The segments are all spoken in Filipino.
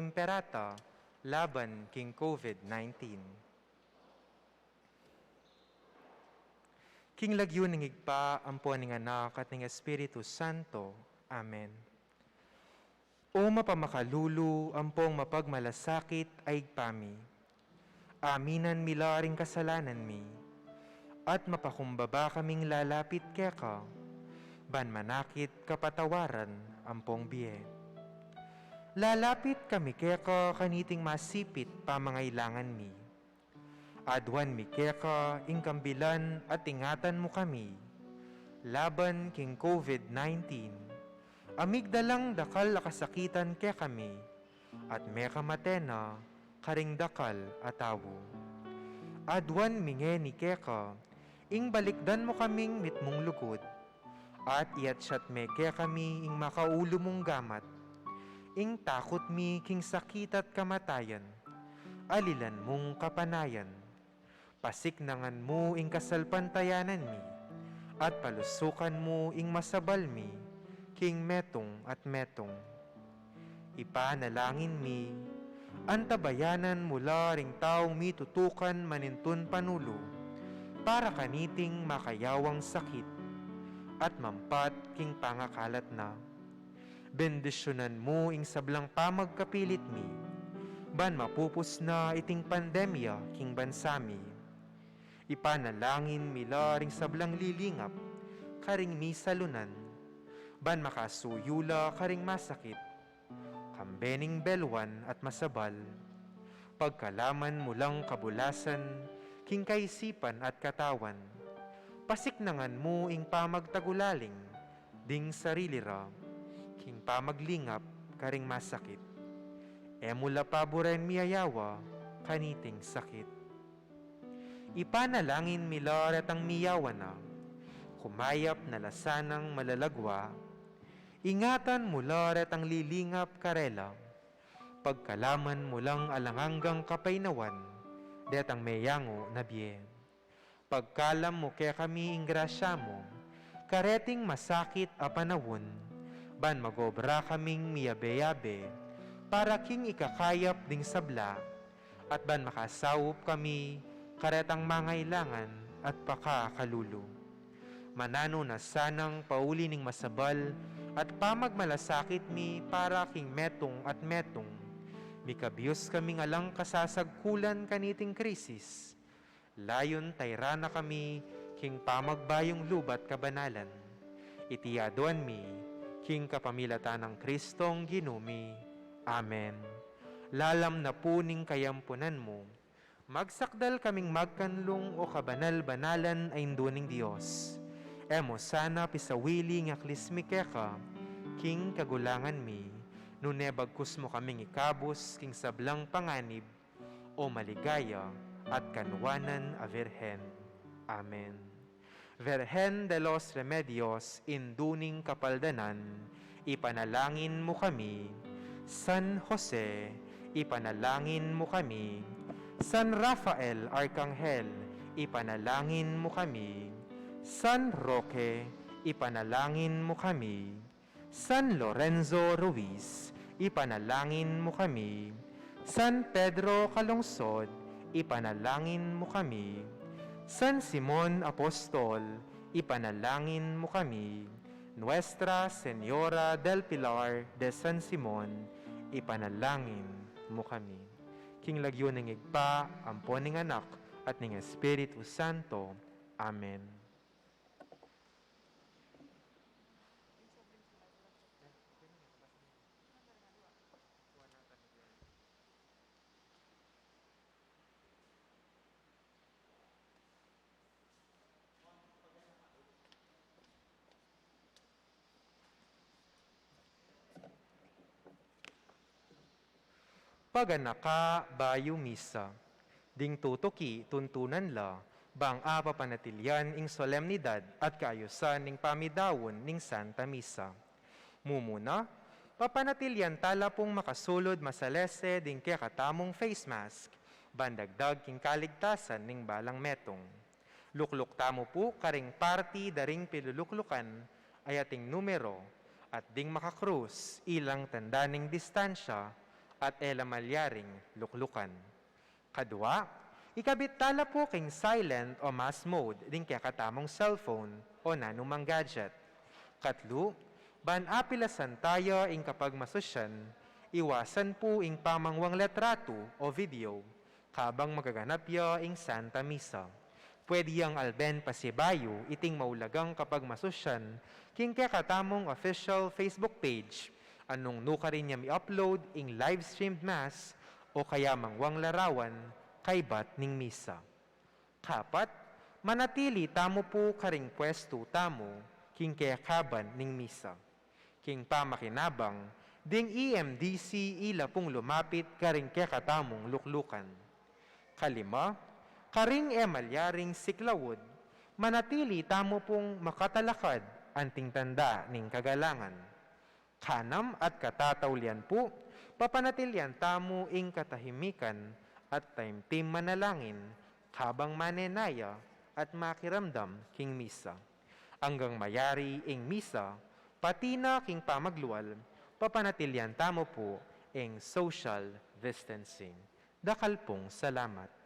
imperata, laban king COVID-19. King lagyo ng igpa, ampuan ng anak at ng Espiritu Santo. Amen. O mapamakalulu, ampong mapagmalasakit ay pami. Aminan milaring kasalanan mi, at mapakumbaba kaming lalapit keka, ban manakit kapatawaran ampong biye. Lalapit kami keka kaniting masipit pamangailangan mi. Adwan mi keka ingkambilan at ingatan mo kami, laban king COVID-19. Amigdalang dakal akasakitan ke kami, at meka matena karing dakal atawo. Adwan minge ni keka, ing balikdan mo kaming mitmong lugod, at iatsyat me ke kami ing makaulo mong gamat, ing takot mi king sakit at kamatayan, alilan mong kapanayan. Pasiknangan mo ing kasalpantayanan mi, at palusukan mo ing masabal mi, king metong at metong. Ipanalangin mi, antabayanan mula ring taong mitutukan manintun panulo, para kaniting makayawang sakit, at mampat king pangakalat na. Bendisyonan mo ing sablang pamagkapilit mi, ban mapupus na iting pandemya king bansami. Ipanalangin milaring sablang lilingap, karing misalunan, ban makasuyula karing masakit, kambening belwan at masabal, pagkalaman mulang kabulasan, king kaisipan at katawan, pasiknangan mo ing pamagtagulaling, ding sarili ra, king pamaglingap karing masakit, emula paboren miyayawa, kaniting sakit. Ipanalangin milar at ang miyawa na, kumayap na lasanang malalagwa, ingatan mula at ang lilingap karela, pagkalaman mulang alanganggang kapaynawan, det ang meyango na biye. Pagkalam mo kaya kami ing grasya mo, kareting masakit a panawon, ban magobra kaming miyabe-yabe, para king ikakayap ding sabla, at ban makasawop kami, karetang mangailangan at pakakalulu. Manano na sanang pauli ning masabal at pamagmalasakit mi para king metong at metong. Mikabiyos kaming alang kasasagkulan kaniting krisis. Layon tayrana kami king pamagbayong lubat kabanalan. Itiyaduan mi king kapamilatan ng Kristong ginumi. Amen. Lalam na puning kayampunan mo, magsakdal kaming magkanlong o kabanal-banalan ay induning Diyos. Emo sana pisawili nga klismi keka, king kagulangan mi, nunebagkus mo kaming ikabos, king sablang panganib, o maligaya at kanwanan a Virhen. Amen. Virhen de los Remedios, induning kapaldanan, ipanalangin mo kami. San Jose, ipanalangin mo kami. San Rafael Arcangel, ipanalangin mo kami. San Roque, ipanalangin mo kami. San Lorenzo Ruiz, ipanalangin mo kami. San Pedro Calungsod, ipanalangin mo kami. San Simon Apostol, ipanalangin mo kami. Nuestra Señora del Pilar de San Simon, ipanalangin mo kami. King lagyo ng igpa, ampon ng anak, at ng Espiritu Santo. Amen. Paganaka bayo misa, ding tutuki tuntunan la, bang apa panatilyan ing solemnidad at kaayusan ning pamidawon ning Santa Misa. Mumuna, papanatilyan tala pong makasulod masalese ding kaya katamong face mask, bandagdag king kaligtasan ning balang metong. Lukluk tamo po karing party daring piluluklukan ay ating numero, at ding makakrus ilang tanda ning distansya, at elamalyaring luklukan. Kadua, ikabit tala po king silent o mass mode din kaya katamong cellphone o nanumang gadget. Katlo, ban apilasan tayo ing kapag masusyan, iwasan po ing pamangwang letrato o video, kabang magaganap yo ing Santa Misa. Pwede yang alben pasibayo iting maulagang kapag masusyan, king kaya katamong official Facebook page, anong nuka rin niya mi-upload ing live streamed mass o kaya mangwang larawan kay bat ning misa. Kapat, manatili tamo po karing pwesto tamo king kaya kaban ning misa. King pamakinabang, ding EMDC ila pong lumapit karing kaya katamong luklukan. Kalima, karing emalyaring siklawod, manatili tamo pong makatalakad anting tanda ning kagalangan. Kanam at katataulian po, papanatilyan tamo ing katahimikan at taimtim manalangin, habang manenaya at makiramdam king misa. Hanggang mayari ing misa, pati na king pamaglual, papanatilyan tamo po ing social distancing. Dakal pong salamat.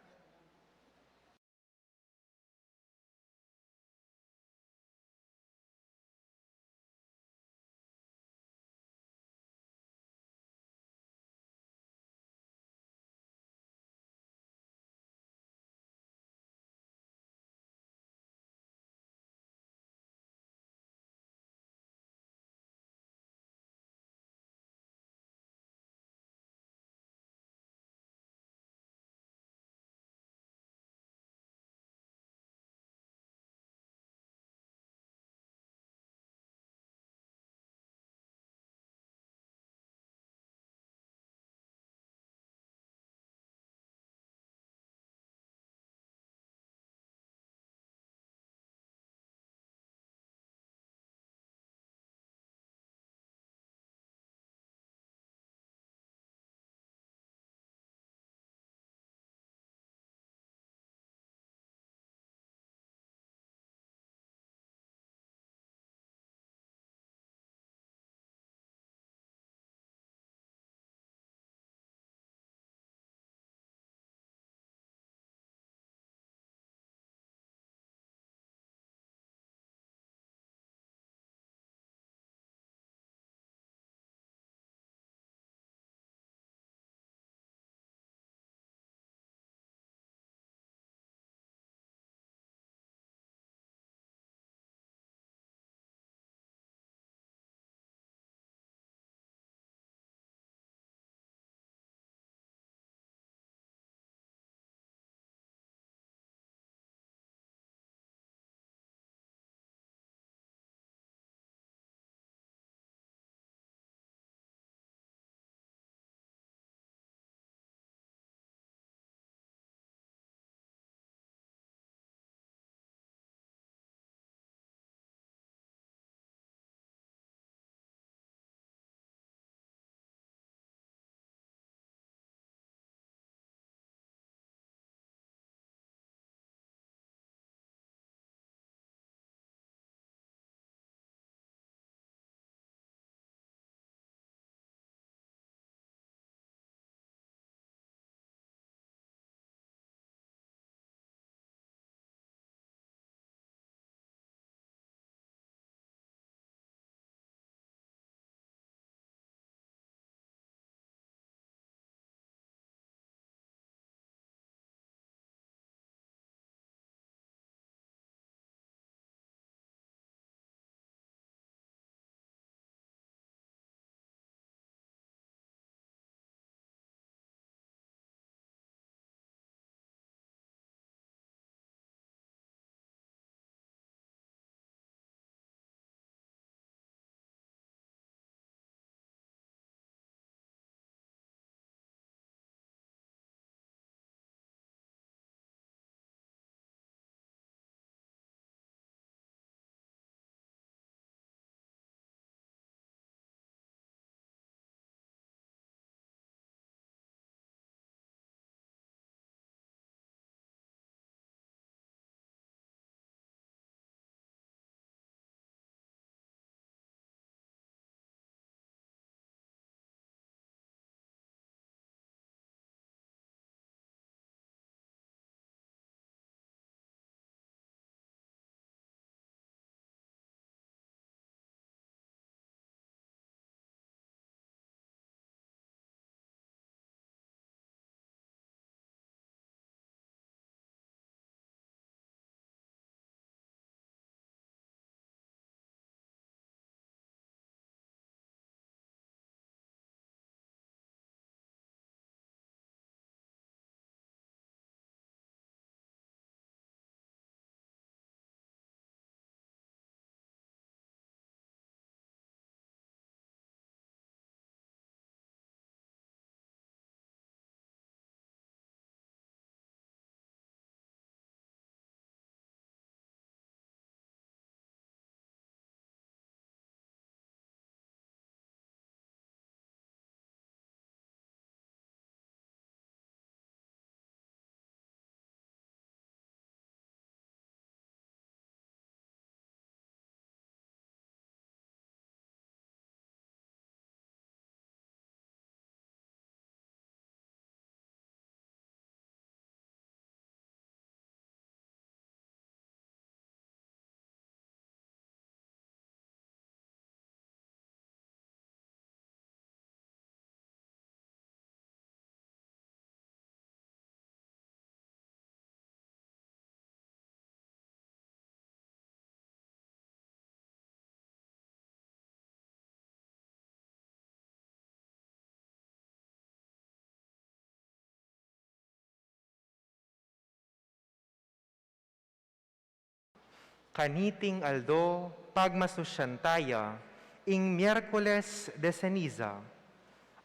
Kaniting aldo, pagmasusyantaya, ing Miyerkules de Ceniza,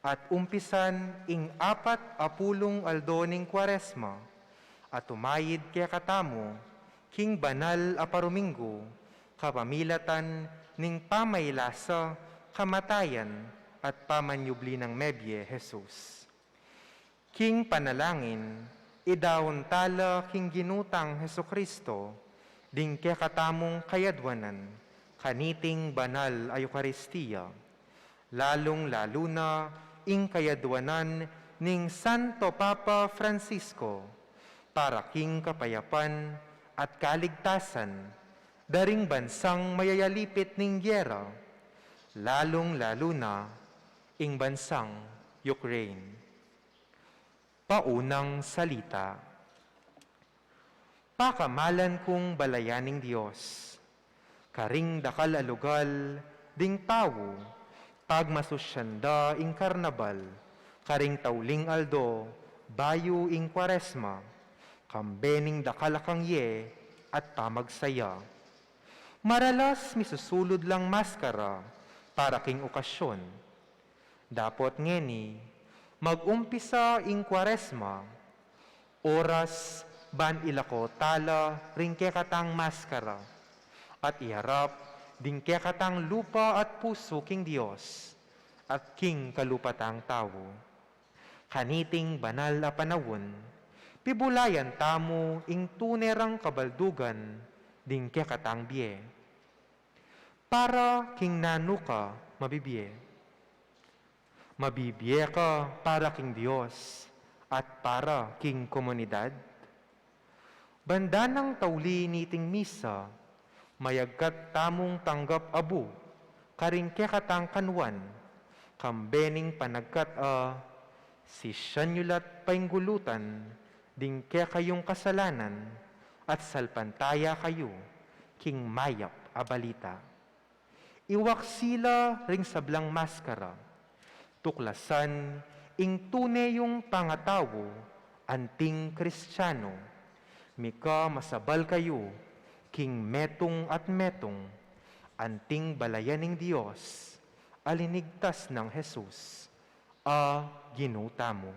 at umpisan ing 40 aldo ning Kwaresma, at umayid kaya katamo, king banal a paruminggo, kapamilatan ning pamaylasa, kamatayan, at pamanyubli ng Mebye, Jesus. King panalangin, idawon tala king ginutang Heso Kristo, ding kaya katamong kayadwanan, kaniting banal a Eucharistia, lalong-lalo na ing kayadwanan ning Santo Papa Francisco, para king kapayapan at kaligtasan, daring bansang mayayalipit ning gyera, lalong-lalo na ing bansang Ukraine. Paunang salita. Pakamalan kong balayaning Diyos, karing dakal alugal, ding tawo, pagmasusyanda ing karnabal, karing tauling aldo, bayu ing Kwaresma, kambening dakalakang ye, at pamagsaya. Maralas misusulod lang maskara, para king okasyon. Dapot ngeni, mag-umpisa ing Kwaresma, oras ban ilako tala ring kekatang maskara, at iharap ding kekatang lupa at puso king Dios, at king kalupatang tao. Kaniting banal a panawon, pibulayan tamo ing tunerang kabaldugan, ding kekatang biye. Para king nanuka mabibiye. Mabibiye ka para king Diyos at para king komunidad. Banda ng tauli niting misa, mayagkat tamong tanggap abu, karing kekatang kanwan, kambening panagkat si siyanyulat painggulutan, ding kekayong kasalanan, at salpantaya kayo, king mayap a balita. Iwak sila ring sablang maskara, tuklasan ing tunayong pangatawo, anting Kristiyano, mika masabal kayo, king metong at metong, anting balayaning Diyos, alinigtas ng Jesus, a ginuta mo.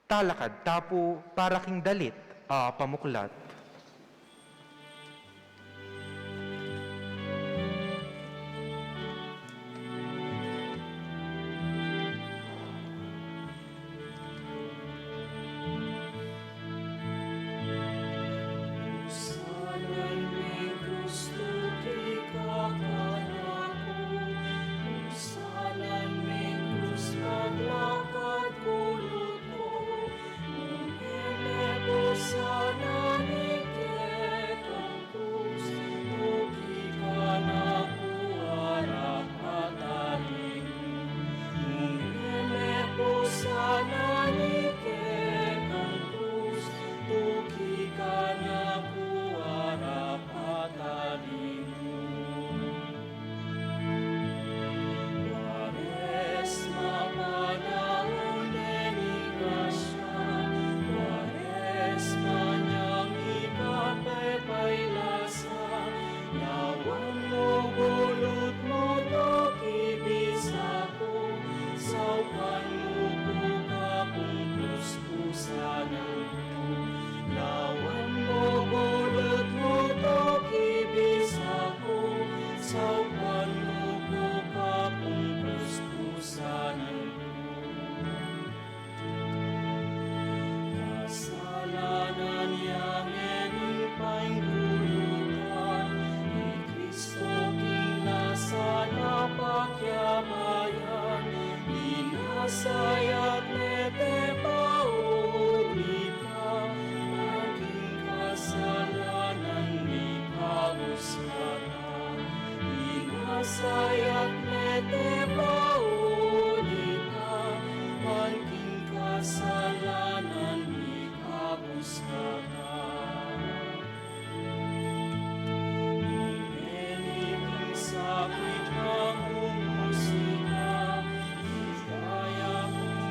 Talakad tapo para king dalit a pamuklat. Sayat nete paulita, aking kasalanan ipagusgaran. Inasayat nete paulita, aking kasalanan ipagusgaran. Imening sakit ang umusika, kaya kong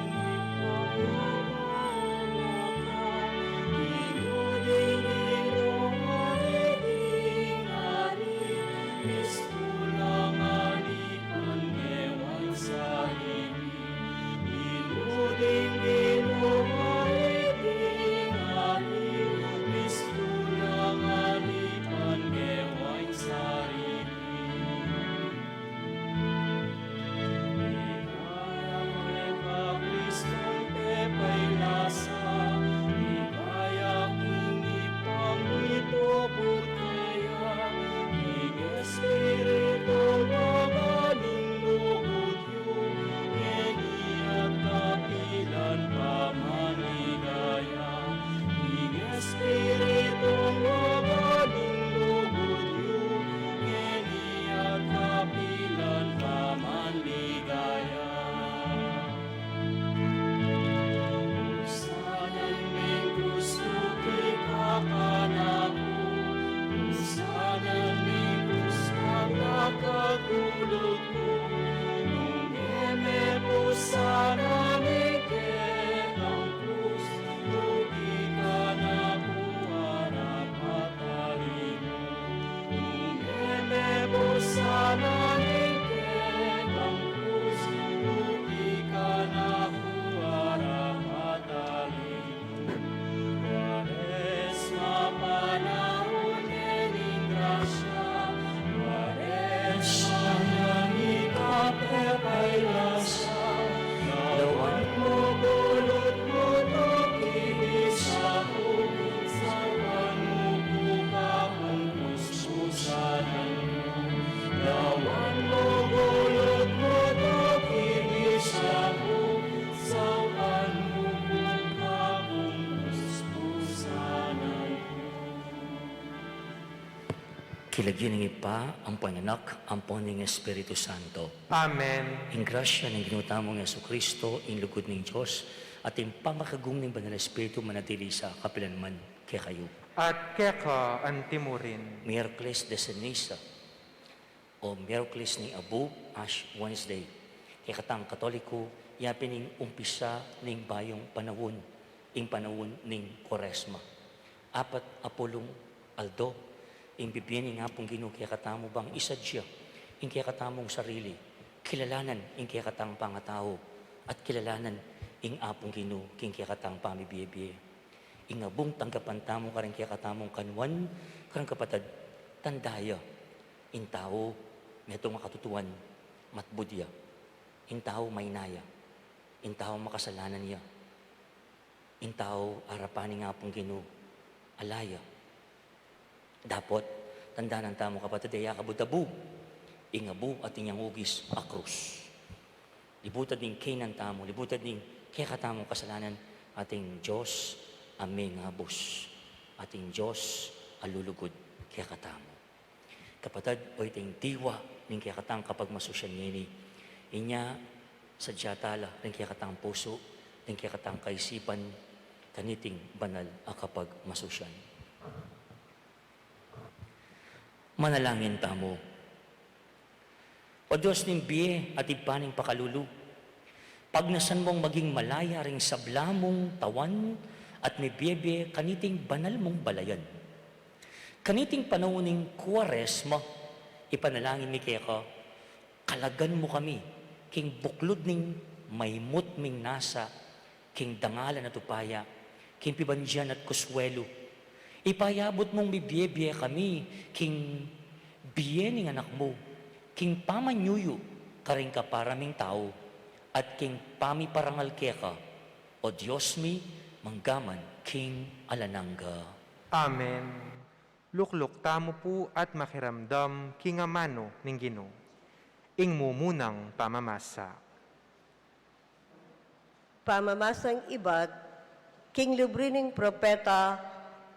Kilagyan ng ipa ang pananak, ang ng Espiritu Santo. Amen. In grasya ng ginutamong Yesu Kristo, in lugod ng Diyos, at in pamakagum ng Banal Espiritu manatili sa kapilanman kay kayo. At keka antimurin. Miyerkules de Ceniza o Miyerkules ni Abu Ash Wednesday. Kaya katang Katoliko, yapin ning umpisa ning bayong panahon, ing panahon ning Koresma. Apat Apolong Aldo, ing bibiyeni nga pong Ginoo kaya katamo bang isadya, ing kaya katamong sarili, kilalanan ing kaya katang pangatao, at kilalanan ing apong Ginoo king kaya katang pamibiye-biye. Ing abong tanggapan tamo karang kaya katamong kanwan, karang kapatad, tandaya, in tao, meto makatutuan, matbudya, in tao maynaya, in tao makasalanan niya, in tao arapanin nga pong Ginoo, alaya. Dapat, tandaan ng tamo kapatid, ay kabutabu, ingabu at inyang ugis akrus. Libutad din kay ng tamo, libutad din kay katamong kasalanan, ating Diyos aming habos, ating Diyos alulugod kay katamo. Kapatid, o iting diwa ning kay katang kapag masusyan nini, inya sa diyatala ning kay katang puso, ning kay katang kaisipan, kaniting banal a kapag masusyan. Manalangin tamo. O Diyos ning biye at ipaning pakalulu, pagnasan mong maging malaya ring sablamong tawan at may biyebe kaniting banal mong balayan. Kaniting panahon ning Kuwaresma, ipanalangin mi kaya ka, kalagan mo kami, king buklod ning maymut ming nasa, king dangalan at upaya, king pibandyan at kuswelo. Ipayabot mong bibiyebye kami, king biyening anak mo, king pamanyuyo, karing kaparaming tao, at king pamiparangal keka, o Diyos mi, manggaman, king alanangga. Amen. Lukluk tamo po at makiramdam kingamano ning Ginoo. Ing mumunang pamamasa. Pamamasang ibat, king libri ng propeta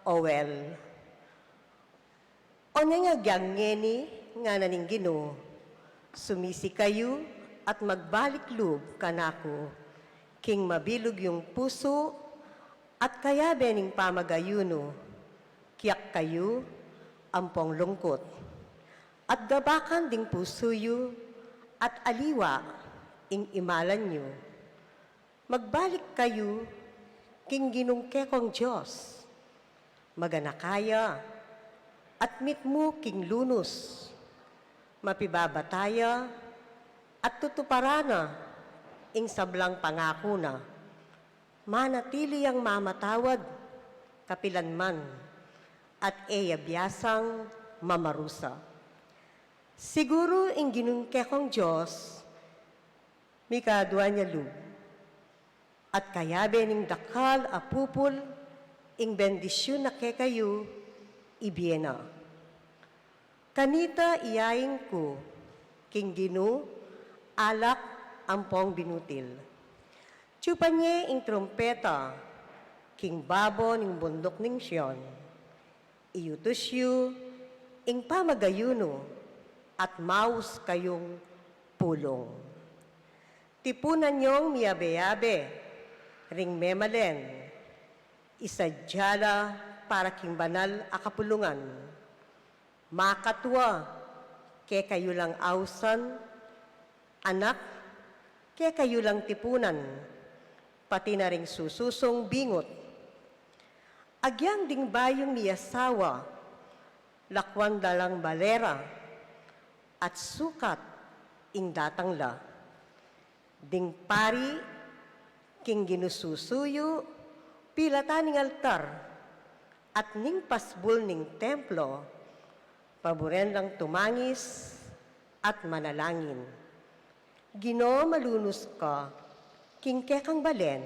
Owel. O nga gyangeni nga naning Ginoo, sumisi kayo at magbalik loob kanako, king mabilog yung puso at kaya bening pamagayuno, kiyak kayo ampong lungkot. At gabakan ding puso yu at aliwa ing imalan nyo. Magbalik kayo king ginungkekong Diyos, maganakaya at mitmo king lunos, mapibabataya at tutuparana ing sablang pangako na, manatili ang mamatawad kapilanman at biyasang mamarusa. Siguro ing ginungkekong Diyos, mikadwa niya lub, at kayabe ning dakal apupul ing bendisyon na kekayo ibiena. Kanita iyayin ko, king Ginoo, alak ampong binutil. Tiyupanye ing trompeta, king babo ning bundok ning Sion. Iutos yu, ing pamagayuno, at maus kayong pulong. Tipunan niyong miyabe-yabe, ring memalen, isadyala para king banal akapulungan. Makatwa, ke kayo lang ausan, anak, ke kayo lang tipunan, pati na ring sususong bingot. Agyang ding bayong ni asawa, lakwan dalang balera, at sukat ing datangla. Ding pari, king ginususuyo, pilatan ning altar, at ning pasbul ning templo, paboren lang tumangis at manalangin. Ginoo malunos ka, king kekang balen,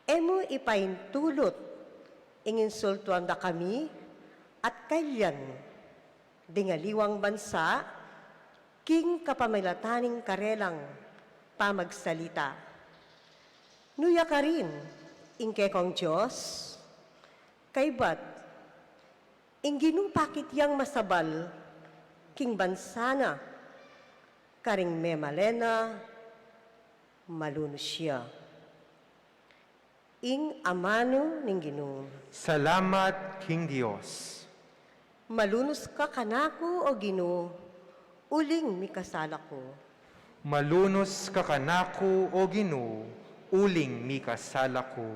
emo ipaintulot, ing insultuan da kami, at kailan, dingaliwang bansa, king kapamilataning karelang pamagsalita. Nuya ka rin, ing kekong Diyos, kaybat, Inginupakit yang masabal, king bansana, karing memalena, maluno siya. Ing amano ning Ginoo, Salamat, King Dios. malunos ka kanako o Ginoo, uling mikasala ko. Malunos ka kanako, O Ginoo, uling mikasala ko.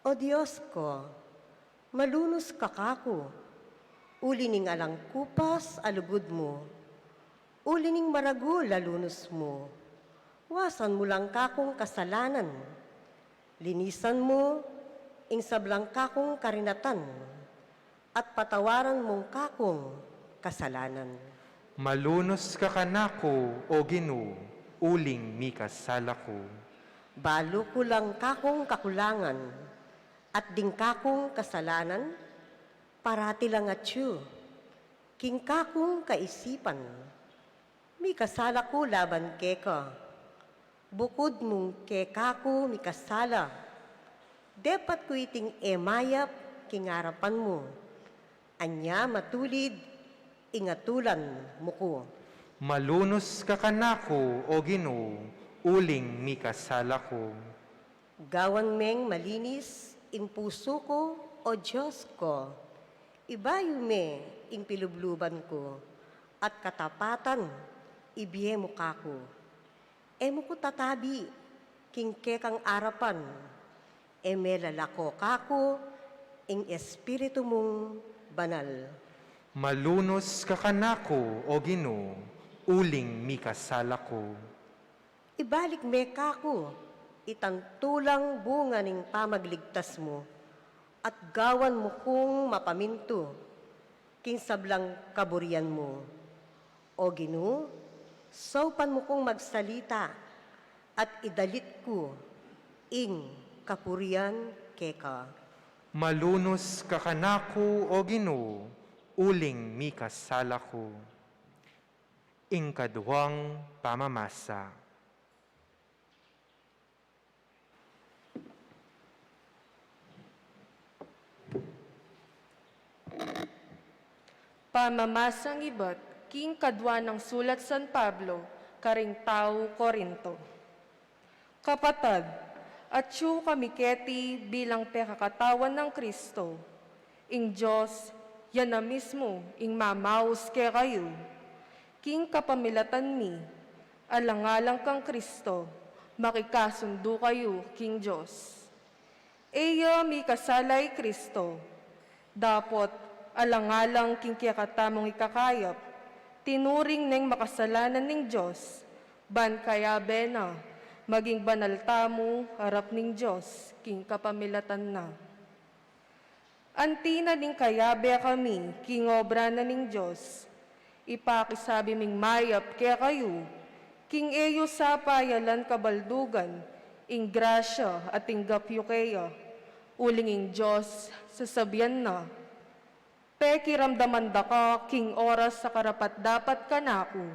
O Diyos ko, malunos ka kako, uli ning alang kupas alugod mo, uli ning marago lalunos mo, wasan mo lang kakong kasalanan, linisan mo, ing sablang kakong karinatan, at patawaran mong kakong kasalanan. Malunos ka kanako, O Ginoo, uling mikasala ko. Balo ko lang kakong kakulangan, at ding kakong kasalanan, parati lang at yu, king kakong kaisipan. Mi kasala ko laban keka, bukod mong kekako mi kasala, depat ko iting emayap king harapan mo, anya matulid, ingatulan mo ko. Malunos ka kanako, O Ginoo, uling mikasala ko. Gawan meng malinis, ing puso ko, o Diyos ko. Ibayo me, ing pilubluban ko, at katapatan, ibiye mo kako. Emo ko tatabi, king kekang arapan, eme lalako kako, ing espiritu mong banal. Malunos ka kanako, O Ginoo, uling mikasala ko. Ibalik me kako, itantulang bunga ning pamagligtas mo, at gawan mo kong mapaminto, king sablang kaburian mo. O Ginoo, saupan mo kong magsalita, at idalit ko, ing kapurian keka. Malunos ka kanako, O Ginoo, uling mikasala ko. Ingkaduwang pamamasa. Pamamasang iba't king kadwa ng sulat San Pablo, karing tao Korinto. Kapatad, at siyo kami keti bilang pekakatawan ng Kristo. Ing Diyos, yan na mismo, ing mamaus ke kayo. King kapamilatan mi, alangalang kang Kristo, makikasundo kayo, King Diyos. Eya mi kasalay Kristo, dapot alangalang king kiyakatamong ikakayap, tinuring neng makasalanan ning Diyos, ban kaya bena, maging banal tamo, harap ning Diyos, king kapamilatan na. Antina ning kayabe kami, king obra na ning Diyos, ipakisabi ming mayap kaya kayo, king eyo sa payalan kabaldugan, ing grasya at ing gapyo kaya, uling ing Diyos, sasabihan na, pekiramdaman da ka, king oras sa karapat dapat kanako.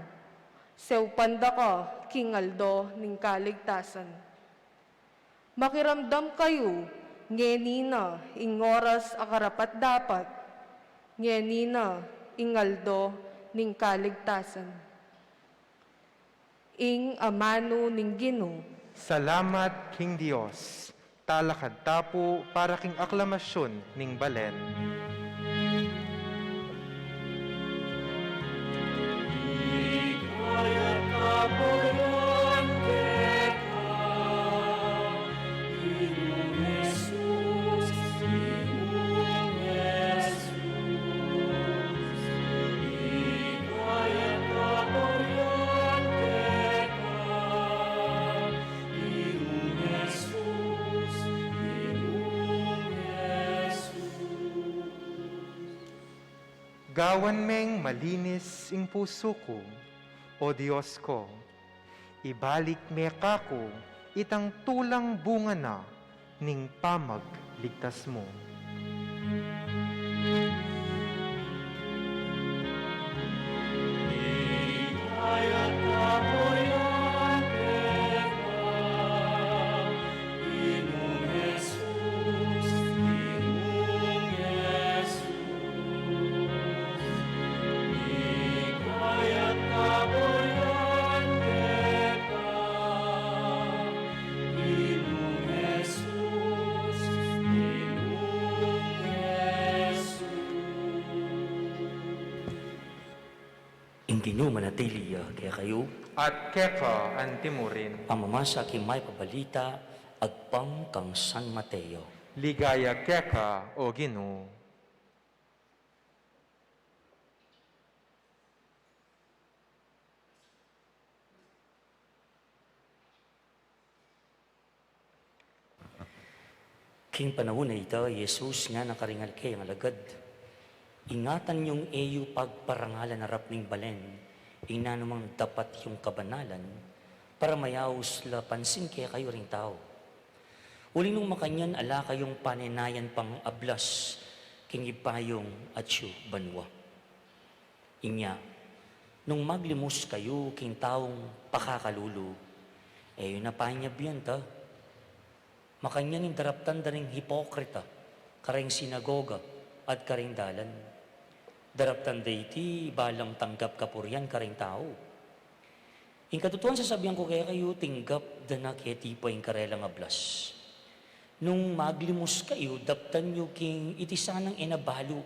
Sewpanda ka, king aldo, ning kaligtasan. Makiramdam kayo, ngenina, ing oras a karapat dapat. Ngenina, ing aldo, ning kaligtasan. Ing amano ning Ginoo. Salamat, King Dios. Talakad tapo para king aklamasyon ning balen. Ikaya kapuyan keka, Ginong Jesus, Ginong Jesus. Ikaya kapuyan keka, Ginong Jesus, Ginong Jesus. Gawan meng malinis ing puso ko, O Diyos ko. Ibalik me kako, itang tulang bunga na, ning pamagligtas mo. Ikaya kapuyan keka, Ginong Jesus, Ginong Jesus. manatili kaya kayo, At keka ang timurin, pamamasa kay may pabalita, agpang kang San Mateo. ligaya keka o Ginoo. King panahon na ito, Jesus nga nakaringal kay ang alagad. Ingatan yung eyo pagparangalan harap ning balen, ina namang dapat yung kabanalan, para mayaos la pansin kaya kayo ring tao. Uli nung makanyan, ala kayong paninayan pang ablas, king ipayong atyo banwa. Inya, nung maglimus kayo, king taong pakakalulu, yun na panyabyan ta. Makanya ning daraptan da ring hipokrita, karing sinagoga at karing dalan. Daraptan da iti balang tanggap kapuryan karing tao. In katutuan sasabihan ko kaya kayo, tinggap da na kaya tipo yung karelang ablas. Nung maglimus kayo, daptan nyo king iti sanang inabalo,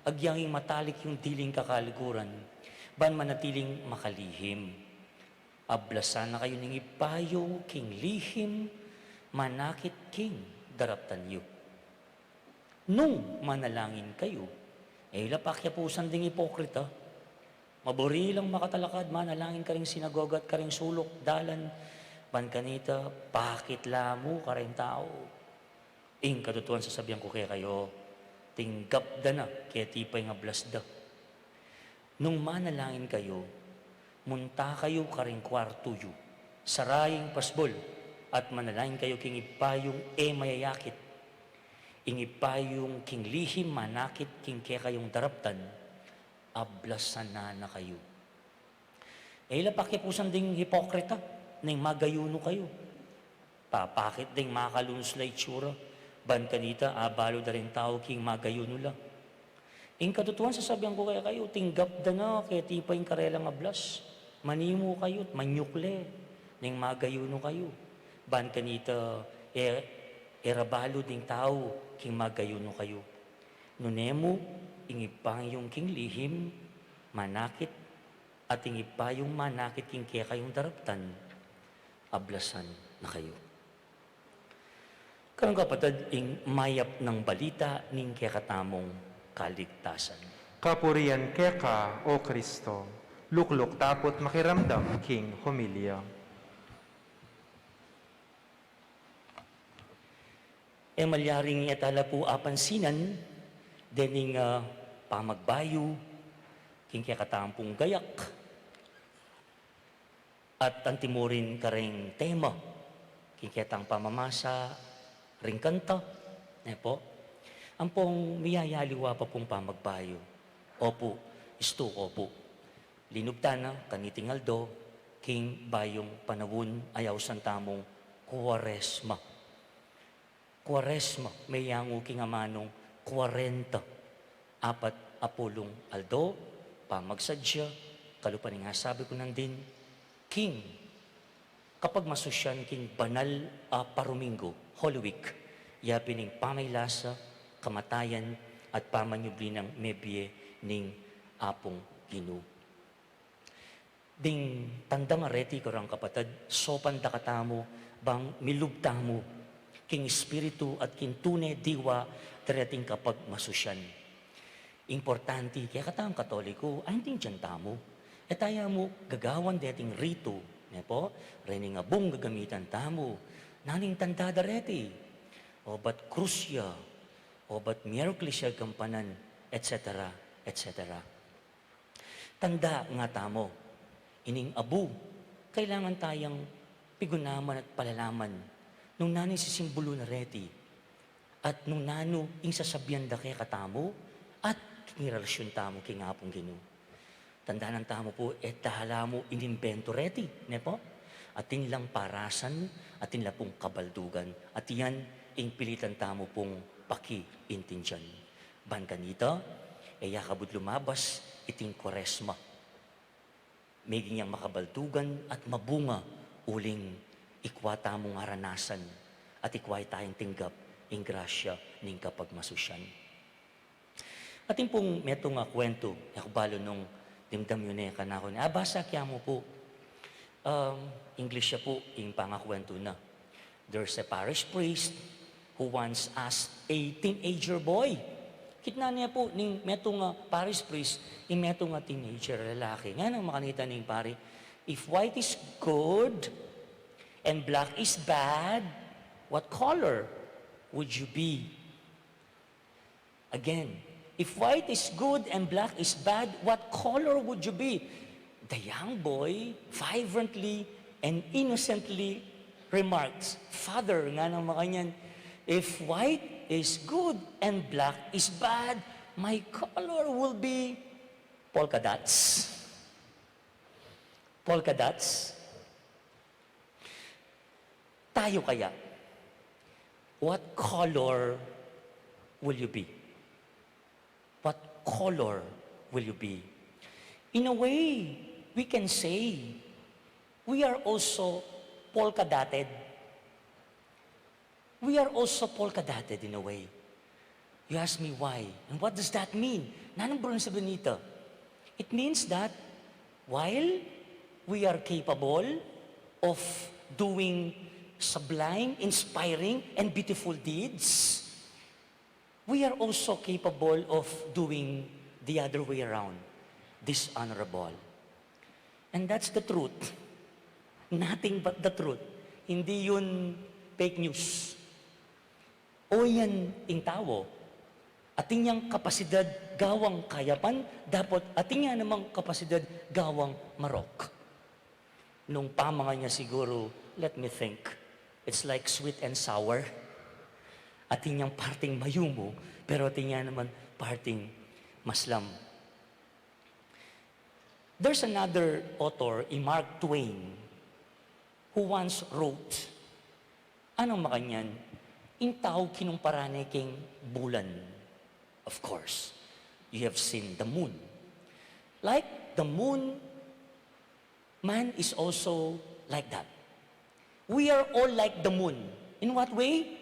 agyanging matalik yung diling kakaliguran, ban manatiling makalihim. Ablasan na kayo ning ipayo, king lihim, manakit king daraptan yu. Nung manalangin kayo, lapakyapusan ding ipokrita. Maburi lang makatalakad, manalangin ka ring sinagoga at ka ring sulok, dalan, ban kanita, bakit lamo ka rin tao? Ing katutuan sasabihan ko kaya kayo, tinggap da na, kaya tipay nga blas da. Nung manalangin kayo, munta kayo ka ring kwarto yu, saraying pasbol, at manalangin kayo king ipayong mayayakit. Ing ipayong king lihim manakit king kaya kayong daraptan, ablasan na kayo. Lapakipusan ding hipokrita, ning magayuno kayo. Papakit ding makalunos la itsura, ban kanita abalo da rin tao king magayuno la. Ing katutuan sasabihan ko kaya kayo, tinggap da na kaya tipa yung karelang ablas. Manimo kayo, manyukle, ning magayuno kayo. Ban kanita, erabalo ding tao, king magayuno kayo. Nunemo, ingipang yung king lihim, manakit, at ingipang yung manakit king kaya kayong daraptan, ablasan na kayo. Karang kapatid, ing mayap ng balita, ning kaya katamong kaligtasan. Kapurian keka o Kristo, lukluk tapot makiramdam king humilya. Malyaring itala po apansinan, dening pamagbayo, king kaya katampong gayak, at antimurin karing tema, king kaya tang pamamasa, ring kanta, po, ang pong miyayaliwa pa pong pamagbayo. Opo, istuko po. Linugtana, kaniting aldo, king bayong panawon, ayaw santamong Kuwaresma. Kuwaresma, may yango king amanong 40. Apat apulong aldo, pamagsadya, kalupaning nga sabi ko nandin, king, kapag masusyan king banal parumingo, Holy Week, yapining pamaylasa, kamatayan, at pamanyubli ng mebye ning apong Ginoo. Ding tandang areti karang kapatid, sopan dakatamo, bang milubtamo, king espiritu at king tune diwa, tereting kapag masusyan. Importante, kaya katang katoliko, ay hindi dyan tamo. Taya mo, gagawan deting rito, po, rening abong gagamitan tamo, naning tanda dareti, o bat krusya, o bat miyerkules siya kampanan, etc., etc. Tanda nga tamo, ining abu, kailangan tayang pigunaman at palalaman nung nani sisimbolo na reti at nung nano ing sasabyan da kay katamo at kinirelasyon tamo kay ngapong Ginoo. Tandaan ng tamo po, tahala mo inimbento reti, po? At lang parasan, at la pong kabaldugan. At yan, ing pilitan tamo pong paki-intindyan. Ban kanita, yakabud lumabas, iting Kuwaresma. May ginyang makabaldugan at mabunga, uling ikwata mong aranasan, at ikway tayong tinggap, ing grasya, ning kapag masusyan. Ating pong metong kwento, yakbalo nung Dimdam yun eh, kanako ni. Basa kya mo po. English siya po, yung pangakwento na. There's a parish priest who once asked a teenager boy. Kitna niya po, ning meto nga parish priest, yung meto nga teenager lalaki. Nga nang makanita ning pari, if white is good and black is bad, what color would you be? Again, if white is good and black is bad, what color would you be? The young boy vibrantly and innocently remarks, Father, nga nang makanyan, if white is good and black is bad, my color will be polka dots. Polka dots. Tayo kaya, what color will you be? What color will you be? In a way, we can say, we are also polka-dotted. We are also polka-dotted in a way. You ask me why, and what does that mean? Nanang Bruno sa Benito? It means that while we are capable of doing sublime, inspiring, and beautiful deeds, we are also capable of doing the other way around, dishonorable. And that's the truth. Nothing but the truth. Hindi yun fake news. O yan ting tao. Ating yang kapasidad gawang kayapan, dapat ating yan namang kapasidad gawang marok. Nung pamanga niya siguro, let me think, it's like sweet and sour. Ating yang parting mayumo, pero ating yan naman parting maslam. There's another author, Mark Twain, who once wrote, anong makanyan? In tao kinumparane king bulan. Of course, you have seen the moon. Like the moon, man is also like that. We are all like the moon. In what way?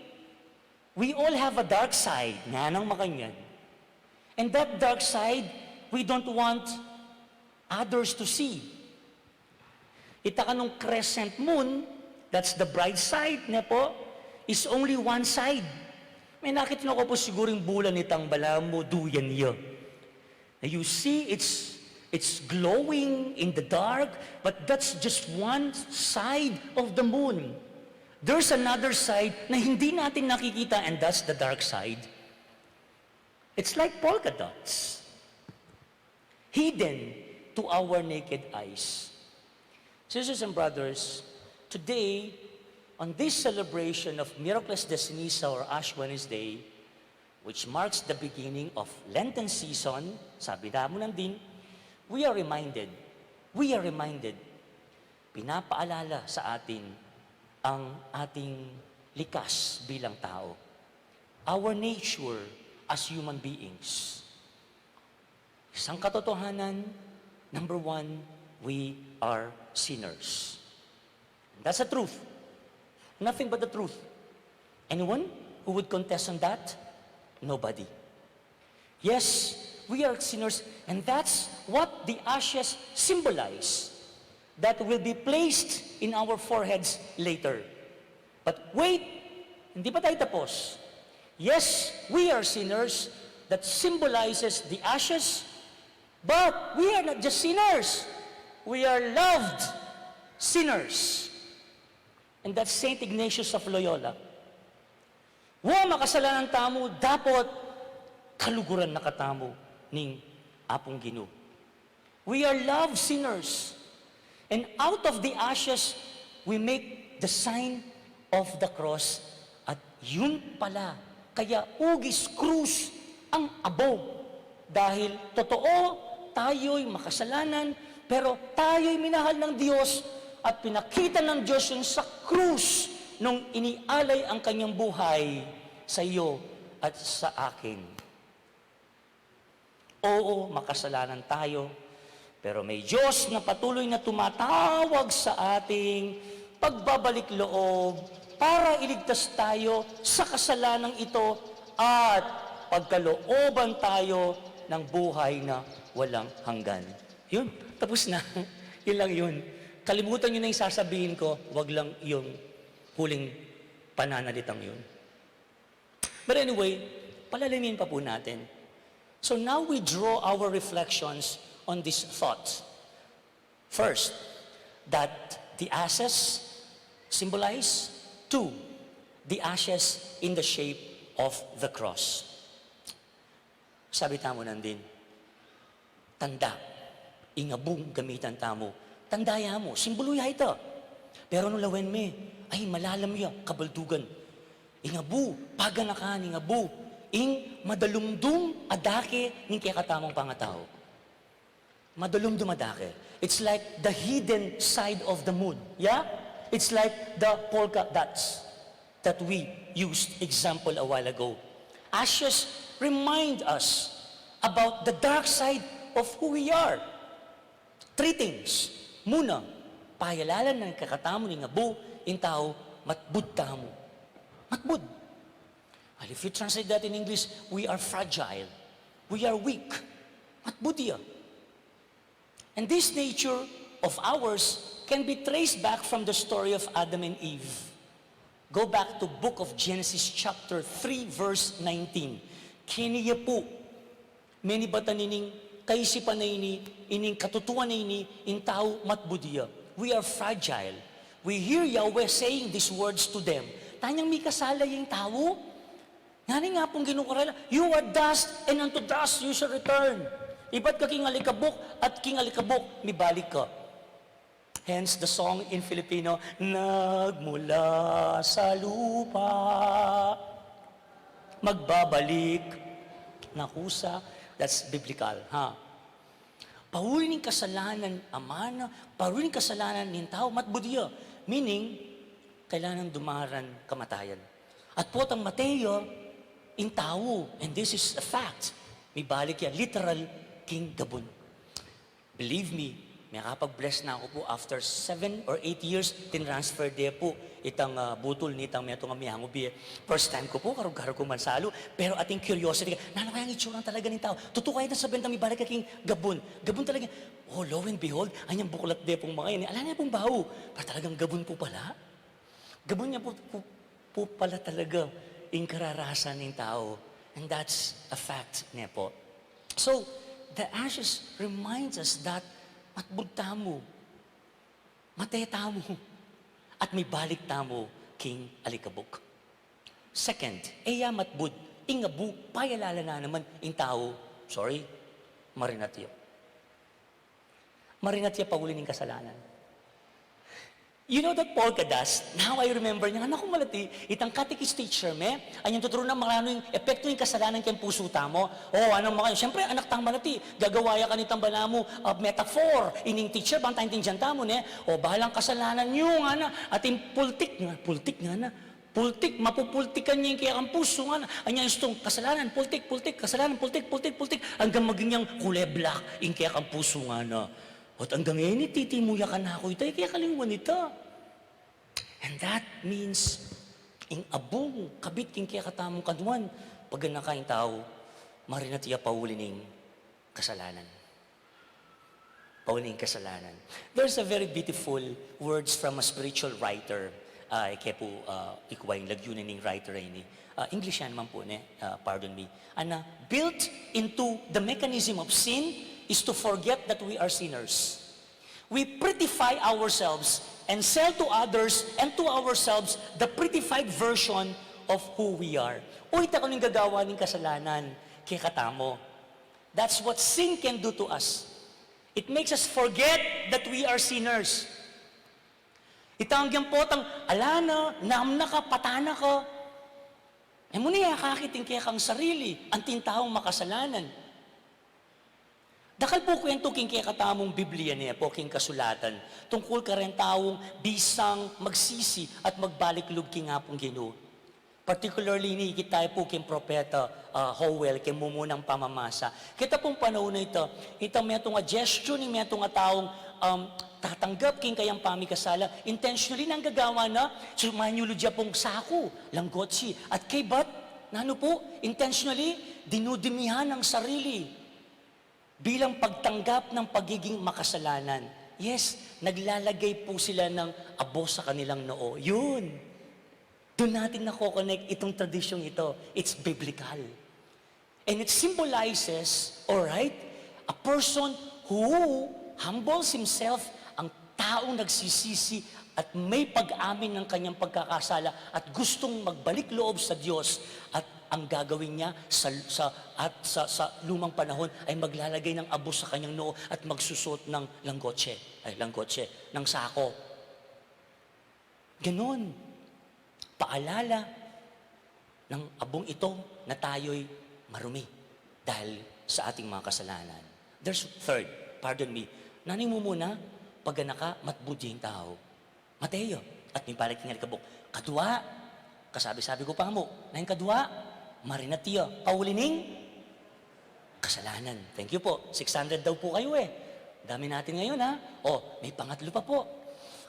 We all have a dark side, nga nang makanyan. And that dark side, we don't want others to see. Ita ka nung crescent moon, that's the bright side, na po, is only one side. May nakita na ko po siguro yung bulan itang bala mo, duyan niya. You see, it's glowing in the dark, but that's just one side of the moon. There's another side na hindi natin nakikita, and that's the dark side. It's like polka dots, hidden to our naked eyes. Sisters and brothers, today, on this celebration of Miracles de Ceniza or Ash Wednesday, which marks the beginning of Lenten season, sabi naman din, we are reminded, pinapaalala sa atin ang ating likas bilang tao. Our nature as human beings. Isang katotohanan, number one, we are sinners. And that's the truth. Nothing but the truth. Anyone who would contest on that? Nobody. Yes, we are sinners, and that's what the ashes symbolize. That will be placed in our foreheads later. But wait, hindi pa tayo tapos. Yes, we are sinners. That symbolizes the ashes. But we are not just sinners. We are loved sinners. And that's Saint Ignatius of Loyola. Wa makasalanan tamo, dapat kaluguran na katamo ning apong Ginoo. We are loved sinners. And out of the ashes, we make the sign of the cross. At yun pala, kaya ugis krus ang abo. Dahil totoo, tayo'y makasalanan, pero tayo'y minahal ng Diyos at pinakita ng Diyos yun sa krus nung inialay ang kanyang buhay sa iyo at sa akin. Oo, makasalanan tayo, pero may Diyos na patuloy na tumatawag sa ating pagbabalik loob para iligtas tayo sa kasalanang ito at pagkalooban tayo ng buhay na walang hanggan. Yun, tapos na. Yun lang yun. Kalimutan nyo na yung sasabihin ko, wag lang yung huling pananalitang yun. But anyway, palalamin pa po natin. So now we draw our reflections on these thoughts. First, that the ashes symbolize. Two, the ashes in the shape of the cross. Sabi tamo nandin, tanda, ingabong gamitan tamo, tandaya mo, simboluya ito. Pero nung lawen me, ay malalam ya, kabaldugan. Ingabu, paganakan, ingabu, ing madalumdum adake ning kaya katamang pangatao. Madalumdum adake. It's like the hidden side of the moon. Yeah? It's like the polka dots that we used example a while ago. Ashes remind us about the dark side of who we are. Three things. Muna, pahalalan ng kakatamo ni Ngabu, in tao, matbud tamo. Matbud. Well, if you translate that in English, we are fragile. We are weak. Matbud ya. And this nature of ours can be traced back from the story of Adam and Eve. Go back to book of Genesis chapter 3 verse 19. Kiniya po, many bata nining kaisipan na ini, ining katutuan na ini, in tao matbudiya. We are fragile. We hear Yahweh saying these words to them. Tanyang may kasala yung tao. Ngani nga pong ginukurala, you are dust and unto dust you shall return. Iba't ka king alikabok at king alikabok, mibalik ka. Hence the song in Filipino, nagmula sa lupa, magbabalik, nakusa, that's biblical, ha? Pahuli ng kasalanan, amana, pahuli ng kasalanan ng tao, matbudiya. Meaning, kailangan dumaran kamatayan. At po ang Mateo, in tao, and this is a fact, may balik yan, literal, King Gabon. Believe me, may kapag-bless na ako po after 7 or 8 years, tinransfer dia po itang butol nitang metong amihango biye. First time ko po, karug-karug ko mansalo, pero ating curiosity, nano kaya ang itsura talaga ng tao? Totoo kayo na sabihin na may balik kaking Gabon. Gabon talaga, oh, lo and behold, anyang buklat dia pong mga yun. Alam niya pong baho, para talagang Gabon po pala. Gabon niya po pala talaga yung kararasan ng tao. And that's a fact niya po. So, the ashes reminds us that matbud tamo, matay tamo, at may balik tamo, King Alikabok. Second, eya matbud, ingabu, payalala na naman, in tao, sorry, marinatya. Marinatya pauli ng kasalanan. You know that polka dust? Now I remember niya, anak ko malati, itang catechist teacher me, anyang tuturo na mga yung epekto yung kasalanan kayong puso tamo. Oh, anong mga, siyempre anak tang malati, gagawaya ka nitang bala mo, metaphor, ining teacher, bantayin din dyan tamo, ne? O, bahalang kasalanan nyo, nga na, ating pultik nga na, pultik, mapupultikan niya yung kaya ang puso nga na, anyang istong kasalanan, pultik, kasalanan, pultik, hanggang maging yung kulay black, yung kaya ang puso nga na. At hanggang ngayon, titimuya ka na ako ito, kaya kalingwan ito. And that means, ing abong, kabit king kaya katamong kaduan, pag nakain tao, marinatiya pauli ng kasalanan. Pauli ng kasalanan. There's a very beautiful words from a spiritual writer, kaya po, ikuwa yung lagyunan ng writer ini. English yan naman po, pardon me. Ana, built into the mechanism of sin, is to forget that we are sinners. We prettify ourselves and sell to others and to ourselves the prettified version of who we are. O ita ko nang gagawa ng kasalanan, kaya katamo. That's what sin can do to us. It makes us forget that we are sinners. Itangyang potang, alana, naamna ka, patana ka. E muna yakakiting kaya kang sarili, ang tintaong makasalanan. Dakal po kwento king kaya katamong Biblia niya po king kasulatan. Tungkol ka rin taong bisang magsisi at magbaliklog king nga pong Ginoo. Particularly ni kita po king propeta Howell king mumunang pamamasa. Kita pong panahon na ito, itang metong gesture ni metong taong tatanggap king kayang pamikasala, intentionally nang gagawa na, sumanyulo dya pong sako, langgotsi, at kay bat, nano po, intentionally, dinudimihan ang sarili. bilang pagtanggap ng pagiging makasalanan. Yes, naglalagay po sila ng abo sa kanilang noo. Yun. Doon natin nako-connect itong tradisyong ito. It's biblical. And it symbolizes, alright, a person who humbles himself, ang taong nagsisisi at may pag-amin ng kanyang pagkakasala at gustong magbalik loob sa Diyos, at ang gagawin niya sa lumang panahon ay maglalagay ng abo sa kanyang noo at magsusot ng langkotse, ng sako. Ganon. Paalala ng abong ito na tayo'y marumi dahil sa ating mga kasalanan. There's third, pardon me, nanay mo muna, pag naka matbudya yung tao. Mateo, at may parang kingali kabok. Kadwa, kasabi-sabi ko pa mo, na yung kadwa, marinatiya, paulining, kasalanan. Thank you po, 600 daw po kayo eh. Dami natin ngayon ha. O, may pangatlo pa po.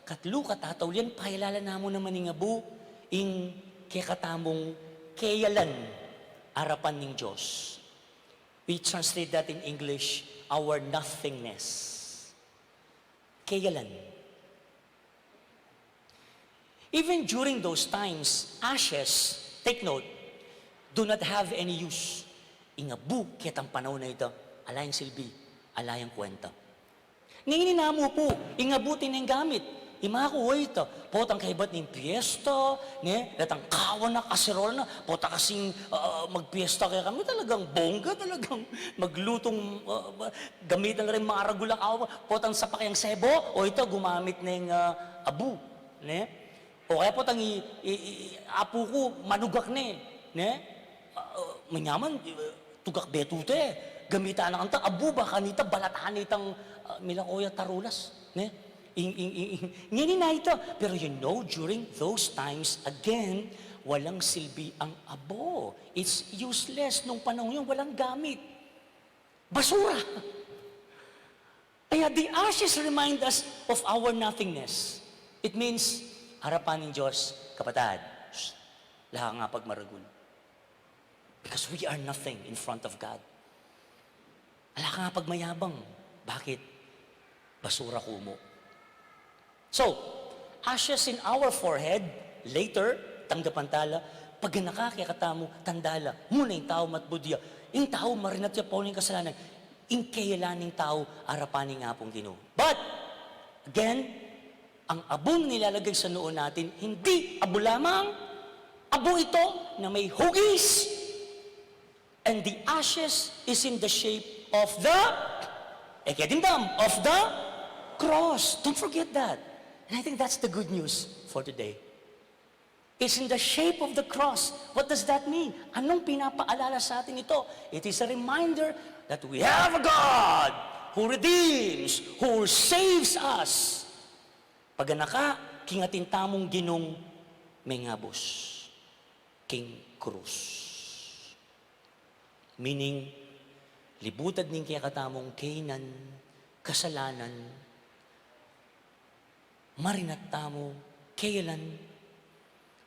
Katlo, katatawlian, pakilala na mo naman ng abu, ing kekatamong kayalan, arapan ng Diyos. We translate that in English, our nothingness. Kayalan. Even during those times, ashes, take note, do not have any use. Ingabu, kitang panahon na ito, alayang silbi, alayang kwenta. Ngayon mo po, ingabutin ng gamit. Imakuha ito, potang kaibat ng piyesta, natang kawan na, kaserol na, pota kasing magpiyesta kaya kami talagang bongga, talagang maglutong, gamitan na rin mga ragulang awa, potang sapakayang sebo, o ito gumamit ng abu. O kaya potang apo ko, manugak manyaman, tugak betute, gamitan na kanta, abu ba kanita, balatahan itang milakoya tarulas. Ngayon na ito. Pero you know, during those times, again, walang silbi ang abo. It's useless. Nung panahon yun, walang gamit. Basura. Kaya the ashes remind us of our nothingness. It means, harapan ng Diyos, kapatid, laha nga pagmaragul. Because we are nothing in front of God. Ala ka nga pagmayabang. Bakit? Basura kumo. So, ashes in our forehead, later, tanggapan tala, pag nakakakatamo, tandala, muna yung tao matbudya, yung tao marinatya po ng kasalanan, yung kailaning tao, arapanin nga pong Ginoo. But, again, ang abo na nilalagay sa noo natin, hindi abo lamang, abo ito na may hugis, and the ashes is in the shape of the, of the cross. Don't forget that. And I think that's the good news for today. It's in the shape of the cross. What does that mean? Anong pinapaalala sa atin ito? It is a reminder that we have a God who redeems, who saves us. Pag naka, kingatin tamong ginong mengabos, king krus. Meaning, libutad ning kaya katamong kainan, kasalanan, marinat tamo, kailan,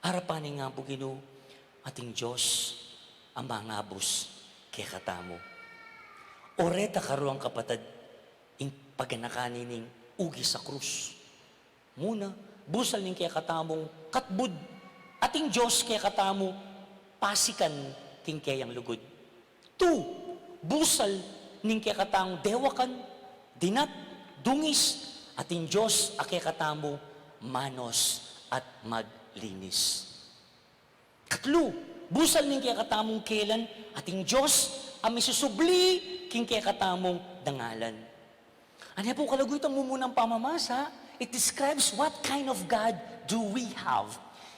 harapanin nga po Ginoo, ating Diyos, ang mangabos, kaya katamo. Oreta karuang kapatid, in paganakanining ugi sa krus. Muna, busal ning kaya katamong katbud, ating Diyos kaya katamo, pasikan king kayang lugod. 2, busal ning kaya katamong dewakan, dinat, dungis, ating Diyos akay katamo, manos at maglinis. 3, busal ning kaya katamong kailan, ating Diyos ang misusubli king kaya katamong dangalan. Ano po kalagoy itong mumunang pamamasa? It describes what kind of God do we have.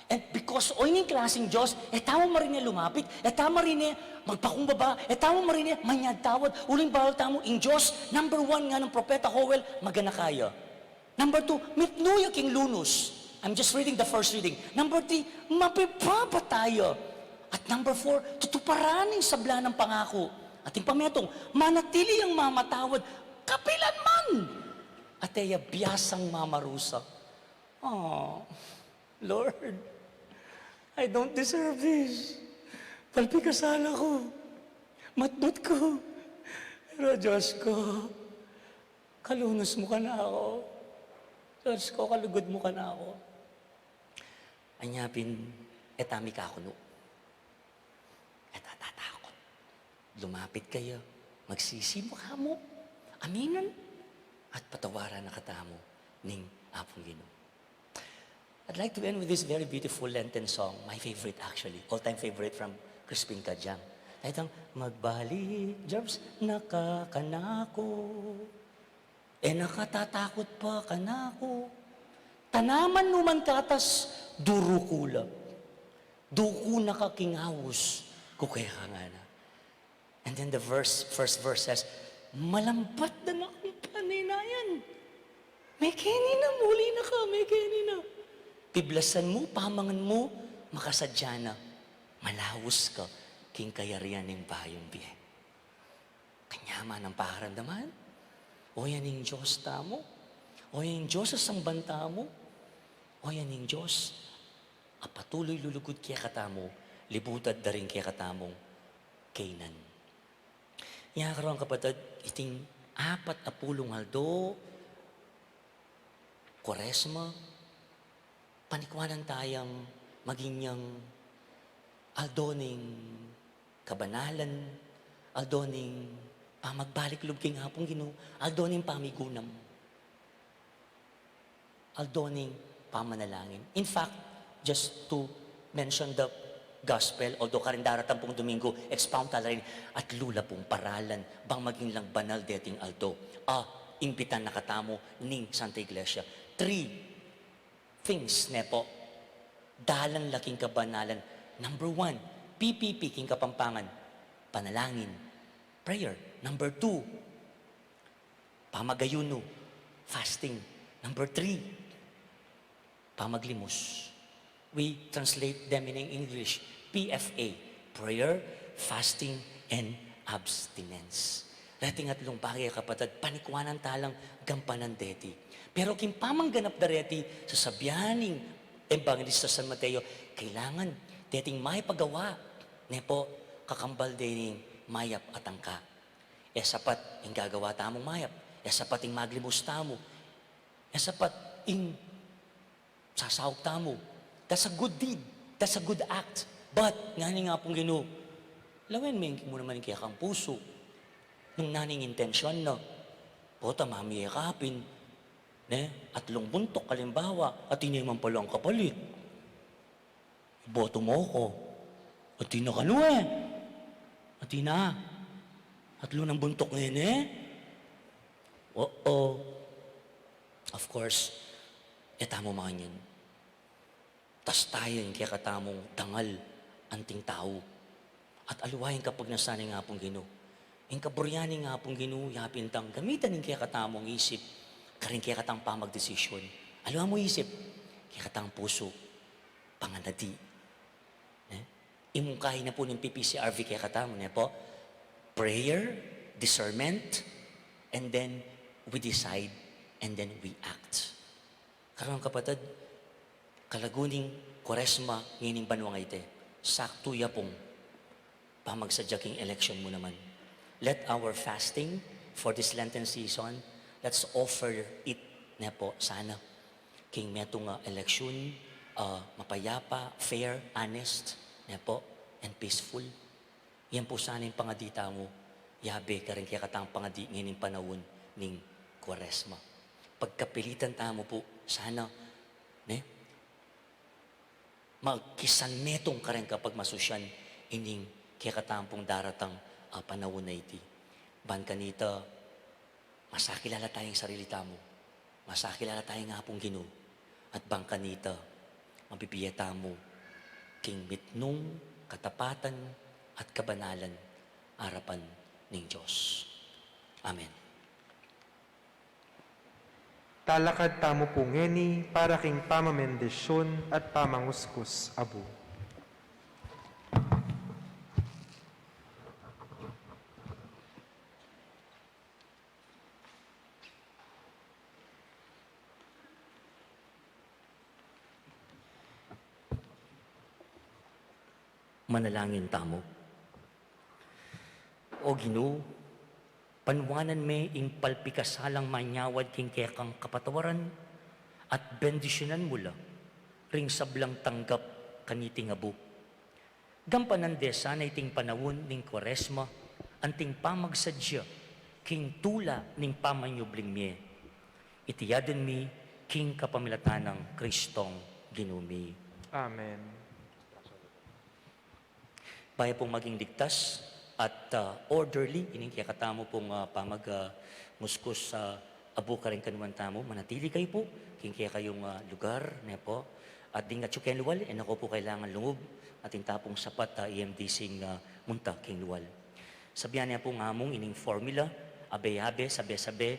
And because o yung klaseng Diyos, tama marin niya lumapit, tama rin niya magpakumbaba, tama marin niya manyad tawad, uling bawal tamo in Diyos. Number 1 nga ng Propeta Joel, magana kaya. Number 2, mitnuya king lunus. I'm just reading the first reading. Number 3, mapipapa tayo. At number 4, tutuparaning sabla ng pangako. Ating pametong, manatili ang mamatawad, kapilan man. At biyasang mamarusa. Oh, Lord, I don't deserve this. Palpi kasala ko. Matbut ko. Pero Diyos ko, kalunos mo ka na ako. Diyos ko, kalugod mo ka na ako. Anyapin, etami ka ako no. Etatatakot. Lumapit kayo, magsisi mukha mo, aminan, at patawaran na katamo ning apong Ginoo. I'd like to end with this very beautiful Lenten song, my favorite actually, all-time favorite from Crispin Kajang. Itong, magbalik, Jerbs, nakakanako, nakatatakot pa kanako. Tanaman numan katas, durukula. Duku nakakingawos, kukayangana. And then the first verse says, malampat na akong paninayan. May kenina, muli na ka, may kenina. Piblasan mo, pamangan mo, makasadya na. Malawos ka, king kayarian ng bayong biye. Kanyaman ang paharandaman. O yan yung Diyos tamo. O yan yung Diyos sa sangbanta mo. O yan yung Diyos. Patuloy lulugod kaya katamo, libutad na rin kaya katamong Canaan. Yan karoon kapatid, iting 40 haldo, Kwaresma, panikwanan tayang maging niyang aldoning kabanalan, aldoning pamagbalik lubking hapong Ginoo, aldoning pamigunam, aldoning pamanalangin. In fact, just to mention the gospel, although karindara tampong Domingo, expound talaga rin, at lula pong paralan, bang maging lang banal dating aldo. Impitan na katamo ning Santa Iglesia. 3 things, nepo, dalan laking kabanalan. Number 1, PPP, king kapampangan, panalangin, prayer. Number 2, pamagayuno, fasting. Number 3, pamaglimos. We translate them in English, PFA, prayer, fasting, and abstinence. Dating atlong bagay kapatid, panikwanan talang gampanan deti. Pero kim pamangganap dareti sa sabyaning Evangelista San Mateo, kailangan deting may pagawa. Nepo, kakambal dening mayap at angka. Sapat yung gagawa tamong mayap. Sapat yung maglimos tamo. Sapat yung sasawag tamo. That's a good deed. That's a good act. But, ngani nga pong Ginoo, lawin mo naman kaya kang puso. Nung naning intensyon na, pota mamiyakapin, atlong buntok kalimbawa, at hindi naman pala ang kapalit. Iboto mo ko. At di na kano At di na. Atlo ng buntok ngayon Oo. Of course, etamo mga yan. Tas tayo yung kaya katamong dangal, anting tao. At aluwayin kapag nasanay nga pong Ginoo. Yung kaburyani nga pong Ginoo, yapin tang gamitan yung kaya katamong isip, karing kaya katang pamagdesisyon. Aluwa mo isip, kaya katang puso, panganadi. Imungkahi na po ng PPCRV kaya katamo niya po, prayer, discernment, and then we decide, and then we act. Karon kapatid, kalaguning Kwaresma ngining banwa ite. Sakto yapong pamagsadyaking election mo naman. Let our fasting for this Lenten season, let's offer it na po sana. King metong election, mapayapa, fair, honest, na po, and peaceful. Yan po sana yung pangadita mo. Yabe ka rin kaya katang pangadi ngining panahon ning Kwaresma. Pagkapilitan tamo po, sana, magkisan netong ka rin kapag masusyan ining kaya katampong daratang panahon na iti. Ban kanita, masakilala tayong sarili tamo. Masakilala tayong nga pong Ginoo. At bang kanita, mabibiyeta mo, king mitnong katapatan at kabanalan arapan ng Diyos. Amen. Talakad tamo po ngeni para king pamamendisyon at pamanguskus abu. Manalangin tamo. O Ginoo, Panwanan me ing palpikasalang manyawad king kekang kapatawaran at bendisyonan mula ring sablang tanggap kaniting abu. Gampanan de sana iting panawon ning Kwaresma anting pamagsadya king tula ning pamanyubling mie. Itiyaden mi king kapamilatanang Kristong ginumi. Amen. Baya pong maging ligtas at orderly, ining kaya katamo pong muskus sa abu ka rin kanuman tamo, manatili kayo po, king kaya kayong lugar, na po, at ding atsuken luwal, ako po kailangan lungog, ating tapong sapat EMDC munta king luwal. Sabihan niya pong among ining formula, abe-abe, sabe-sabe,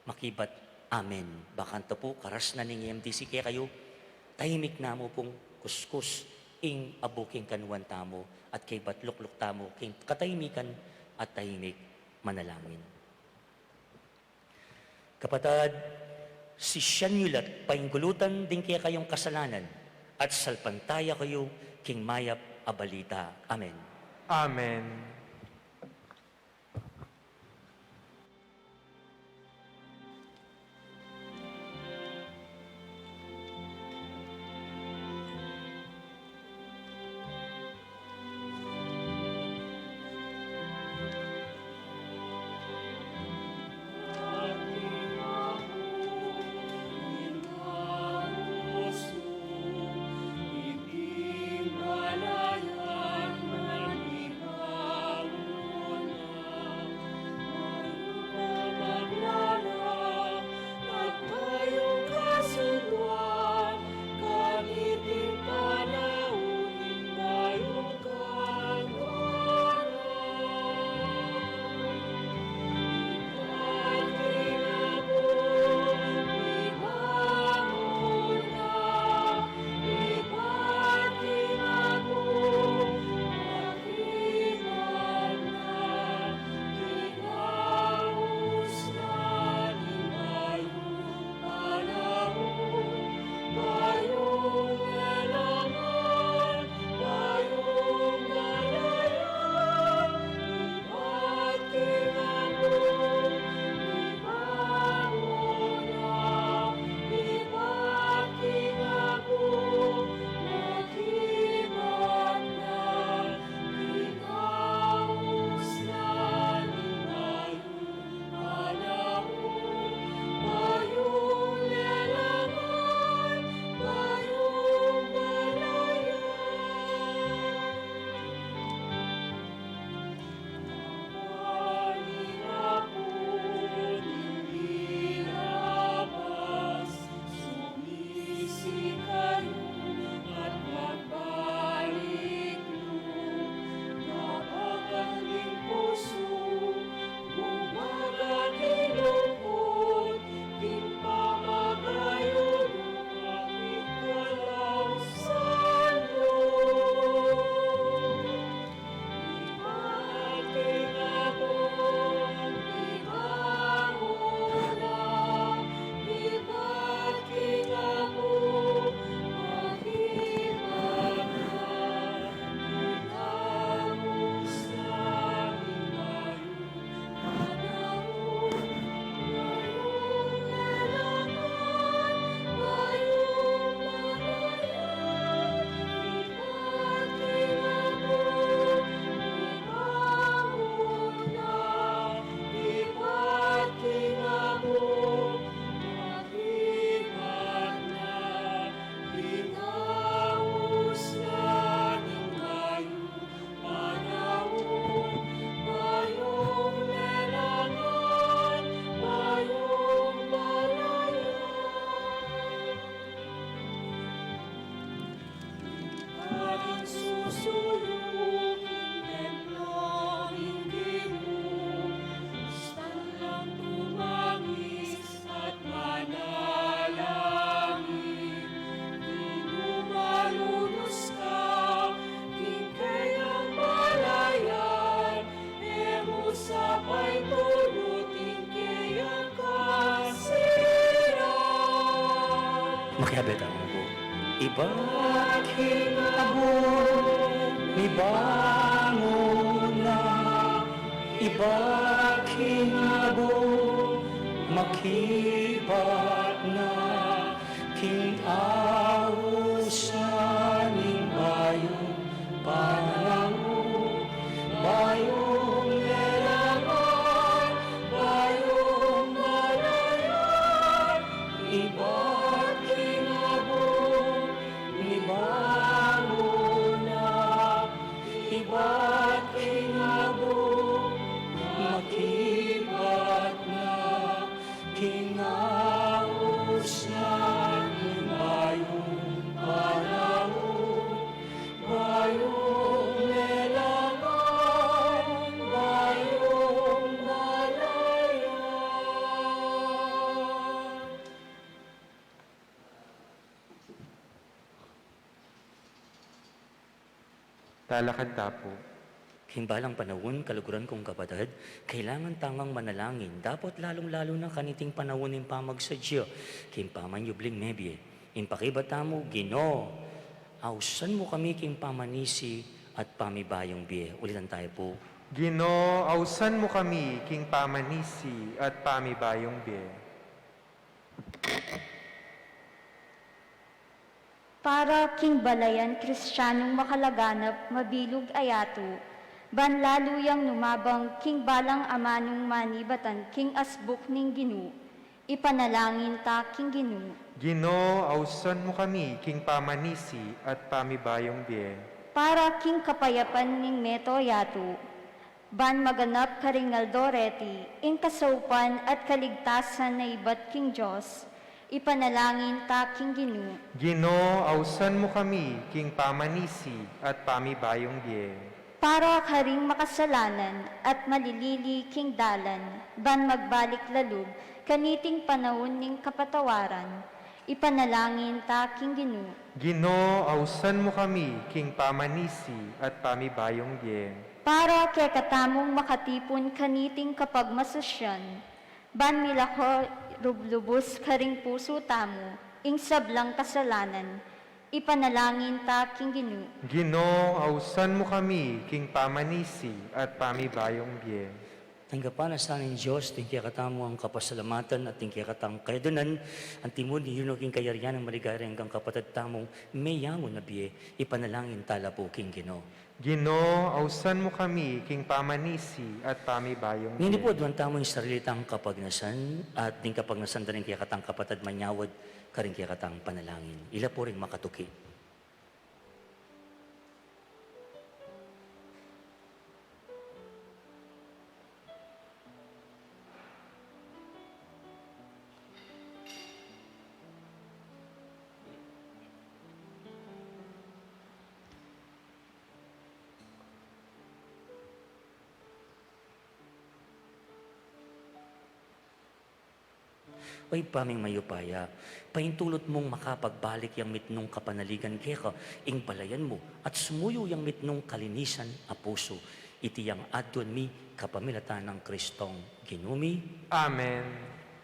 makibat, amen. Bakanto po, karas na ning EMDC kaya kayo, tahimik na mo pong kuskus, ing abuking kanuan tamo at kay batlukluk tamo king katahimikan at tahimik manalangin. Kapatad, si Sianyulat painggulutan din kaya kayong kasalanan at salpantaya kayo king mayap abalita. Amen. Amen. Makihabit ang po. Ibaking abo, ibangon na, ibaking makibat na king ausaning bayong panahon, bayong elangan, bayong balayan, iba't kinabong, ibangon na, iba't kinabong, makibat na, kinaos na ng bayong panahon, bayong elangan, bayong balayan. Talakad tapo. Himbalang panahon, kaluguran kong kapatid, kailangan tangang manalangin, dapat lalong-lalo na kaniting panahon ng pamagsadya, kimpaman yubling nebye, impakibata mo, Ginoo, ausan mo kami king pamanisi at pamibayong biye. Ulitan tayo po. Ginoo, ausan mo kami, king pamanisi at pamibayong biye. Para king balayan Kristiyanong makalaganap, mabilog ayato, banlaluyang numabang king balang amanong manibatan, king asbuk ning Ginu, ipanalangin ta king Ginu. Ginoo, ausan mo kami, king pamanisi at pamibayong biye. Para king kapayapan ning meto yato, ban maganap karingal doreti, ing kasaupan at kaligtasan na iba't king Diyos, ipanalangin ta king Ginu. Ginoo, ausan mo kami, king pamanisi at pamibayong biye. Para karing makasalanan at malilili king dalan, ban magbalik lalub, kaniting panahon ning kapatawaran, ipanalangin ta king Ginu. Ginoo, ausan mo kami, king pamanisi at pamibayong biye. Para kay katamong makatipon kaniting kapag masasyan, ban milako rublubos karing puso tamo, ing sablang kasalanan, ipanalangin ta king Ginu. Ginoo, ausan mo kami, king pamanisi at pamibayong biye. Tanggapan na sa aning Diyos, tingkya katamo ang kapasalamatan at tingkya katang kaydunan, ang timon ni Yunoging kayarian ng maligaya hanggang kapatid tamong mayangon na biye, ipanalangin tala po king Ginoo. Ginoo, ausan mo kami, king pamanisi at pamibayong Ngayon po, biye. duwan tamo yung sarilit kapagnasan at ning kapagnasan da rin kaya katang kapatid manyawad, karing kaya katang panalangin. Ila po rin makatuki. Oy, paming mayupaya, paintulot mong makapagbalik yung mitnong kapanaligan kaya ing balayan mo at sumuyo yung mitnong kalinisan a puso. Iti yang adon mi kapamilatan ng Kristong Ginumi. Amen.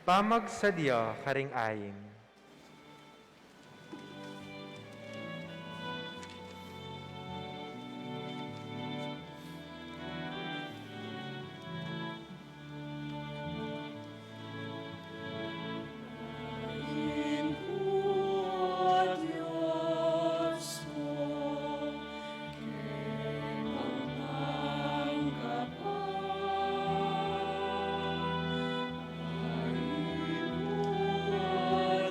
Pamagsadya karing ayin. Ay,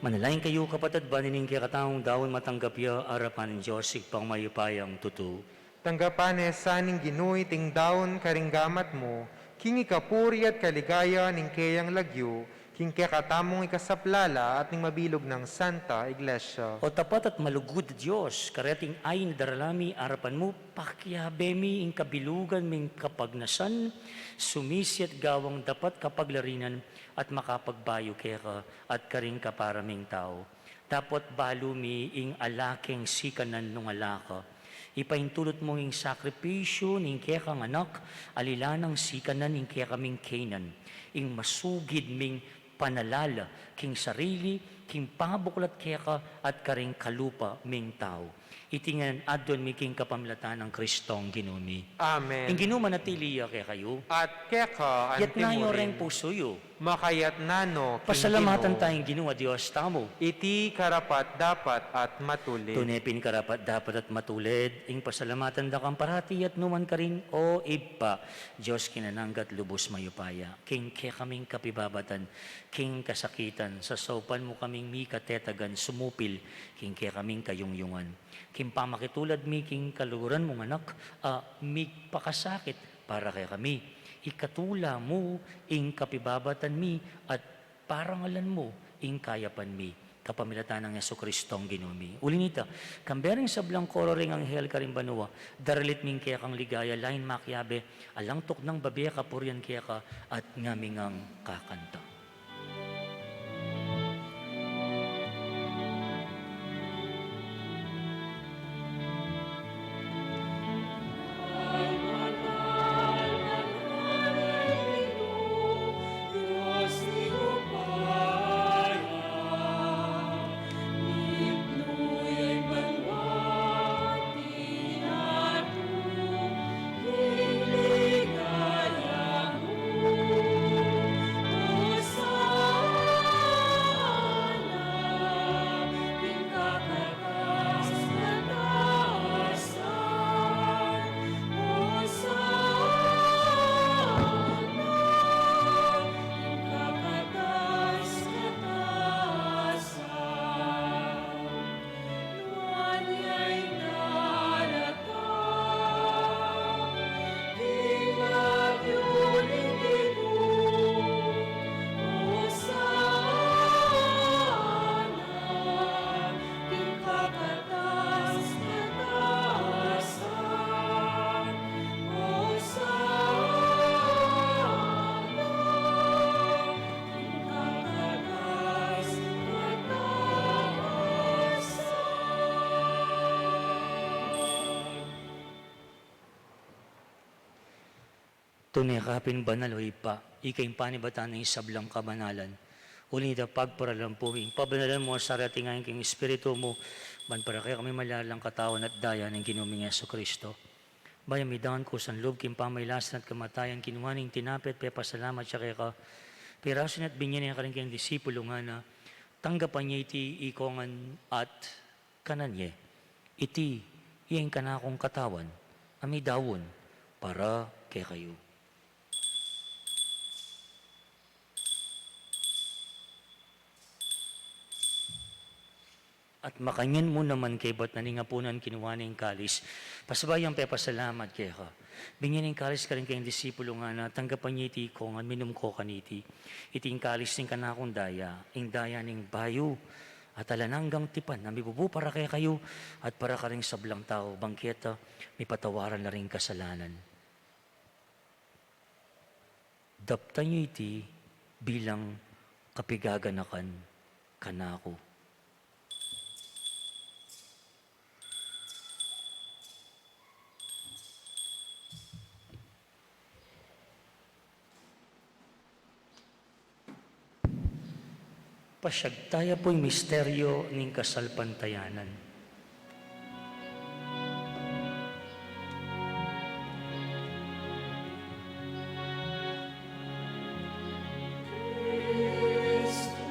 Manalain kayo kapatid ba nining kaya kataong dawon matanggap ya arapan ng Diyos pang mayupayang tutu. Tanggapan saning ginuy ting daon karinggamat mo, king ikapuri at kaligaya ning kayang lagyo, king kaya katamong ikasaplala at ning mabilog ng Santa Iglesia. O tapat at malugod Diyos, kareting ay daralami arapan mo, pakyabemi ing kabilugan ming kapagnasan, sumisi at gawang dapat kapaglarinan at makapagbayo kaya ka at karing kaparaming tao. Dapat balumi ing alaking sikanan nung alaka. Ipaintulot mo ing sakripisyo ning kaya kang anak, alilanang sikanan ing kaya kaming Canaan, ing masugid ming panalala, king sarili, king pabuklat kaya ka at karing kalupa ming tao. Itingan adon mi king kapamilatan ng Kristong ginumi. Amen. Ing ginuma natiliya kaya kayo, At keka yat na antimo ring rin, pusoyo. makayat nano, king Pasalamatan Ginoo. tayong ginua Diyos tamo. Iti karapat dapat at matuloy. Tunepin karapat dapat at matulid, ing pasalamatan da kang parati at numan ka rin, o ipa, Diyos kinananggat lubos mayupaya, king kaya kaming kapibabatan, king kasakitan, sa sopan mo kaming mi katetagan, sumupil, king kaya kaming kayungyungan, king pamakitulad mi, king kaluguran mong anak, mi pakasakit, para kay kami, ikatula mo, ing kapibabatan mi, at parangalan mo, ing kayapan mi, kapamilatan ng Yesu Kristong ginumi. Ulinita, kambering sa blang koro ring anghel karimbanua, daralit ming kaya kang ligaya, lain makyabe, alang tok ng babiya kapuryan kaya ka, at ngamingang kakanta. Tunekapin banal o ipa, ikaing panibatan ng isablang kabanalan. Unida pagparalampuhin, pabanalan mo sa ratingayin king Espiritu mo, ban para kaya kami malalang katawan at daya ng ginuming Yesu Kristo. Bayang midahan ko sa loob, king pamaylasan at kamatayan, kinuhaning tinapit, pasalamat siya kaya ka, pirasin at binyan niya ka rin kayong disipulo nga na, tanggapan niya iti ikongan at kananye, iti iyang kanakong katawan, amidawon, para kay kayo. At makanyan mo naman kay ba't naningapunan kinuha ng kalis. Pasabayang pasalamat kay ka. Bingyan ng kalis ka rin kayong disipulo nga na tanggapan niya iti ko nga minum ko kaniti. Iting kalis ng kanakong daya, ing daya ng bayo. At alananggang tipan na mibubu para kay kayo at para ka rin sablang tao. Bangketa, may patawaran na rin kasalanan. Daptan niyo iti bilang kapigaganakan kanako. Pasyagtaya po'y misteryo ng kasalpantayanan. Cristo,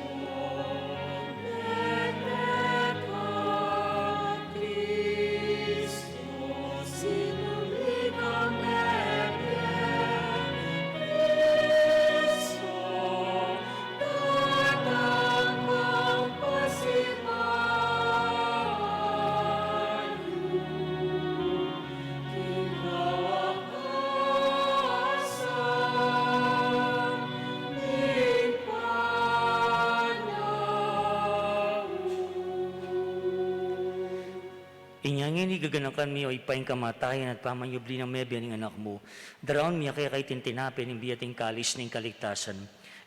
Inyangin igaganakan mi o ipaing kamatayan at pamanyubli ng mebya ng anak mo. Daraon mi kaya kay tintinapin ng biyating kalis ng kaligtasan.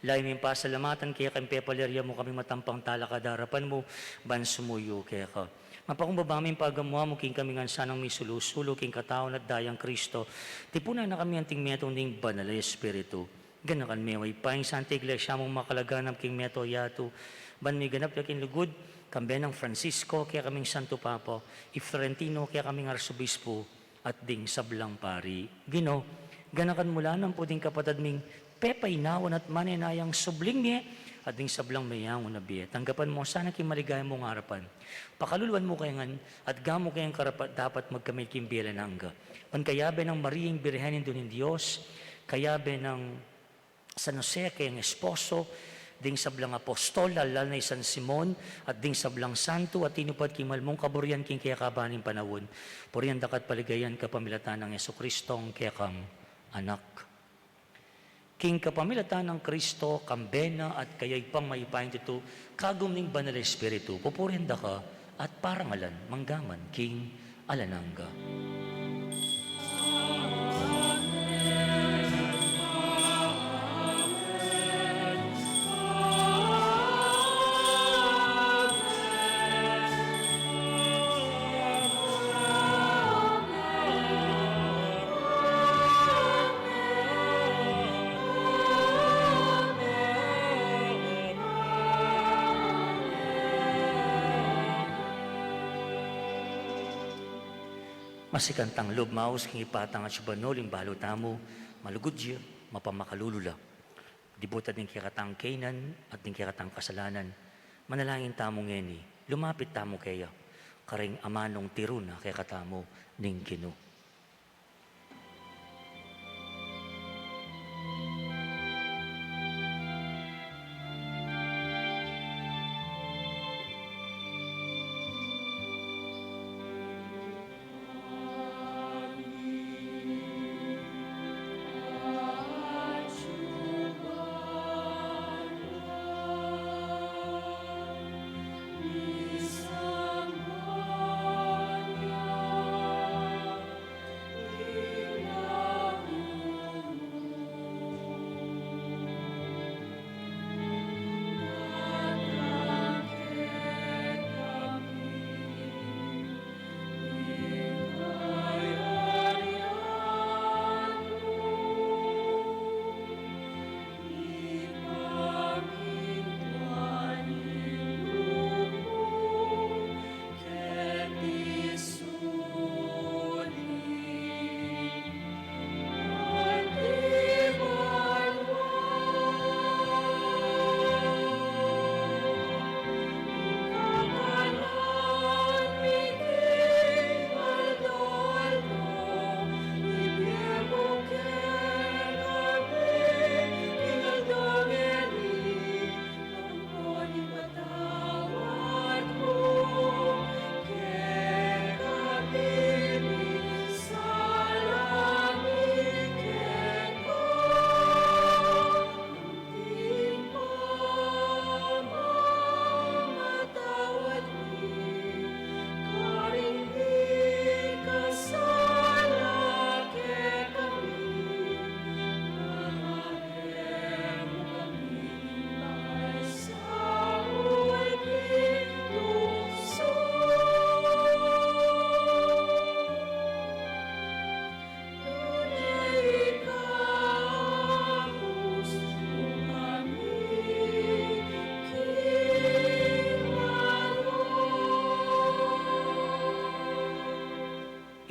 Layo mi pasalamatan kaya kay pepalerya mo kami matampang talakadarapan mo, ban sumuyo kaya ka. Mapakumbaba mi pagamuha mo king kami nga sanang mi sulusulo king kataon at dayang Kristo. Tipunan na kami anting metong ning banal na Espiritu. Ganakan mi o ipaing santa iglesia mong makalaganap king meto yato. Ban mi ganap yakin lugod, kambe ng Francisco, kaya kaming Santo Papa, Florentino, kaya kaming Arsobispo, at ding sablang pari. Gino, ganakan mula ng puding kapatad ming pepay nawan at maninayang subling niya, at ding sablang mayang unabiye. Tanggapan mo, sana kimaligay mong harapan. Pakaluluan mo kayangan, at gamo kayang karapat dapat magkamay kimbila na angga. Pankayabe ng Mariing Birhenin Dunin Diyos, kayabe ng San Jose, kayang esposo, ding sablang apostol, alal na San Simon, at ding sablang santo, at tinupad kimalmong kaburian king kaya kabaning panawon. Puriyan dakat paligayan kapamilatan ng Yesu Kristong kaya kang anak. King kapamilatan ng Kristo, kambena, at kaya'y pang maipahin dito, kagum ning banal Espiritu, pupuriyan da ka, at parangalan, manggaman, king alananga. Masikantang lubmaus king ipatang at subanol yung balo tamo, malugod siya, mapamakalulula. Dibutat ng kikatang kainan at ng kikatang kasalanan. Manalangin tamo ngeni, lumapit tamo kaya, karing amanong tiruna kaya katamo ning Gino.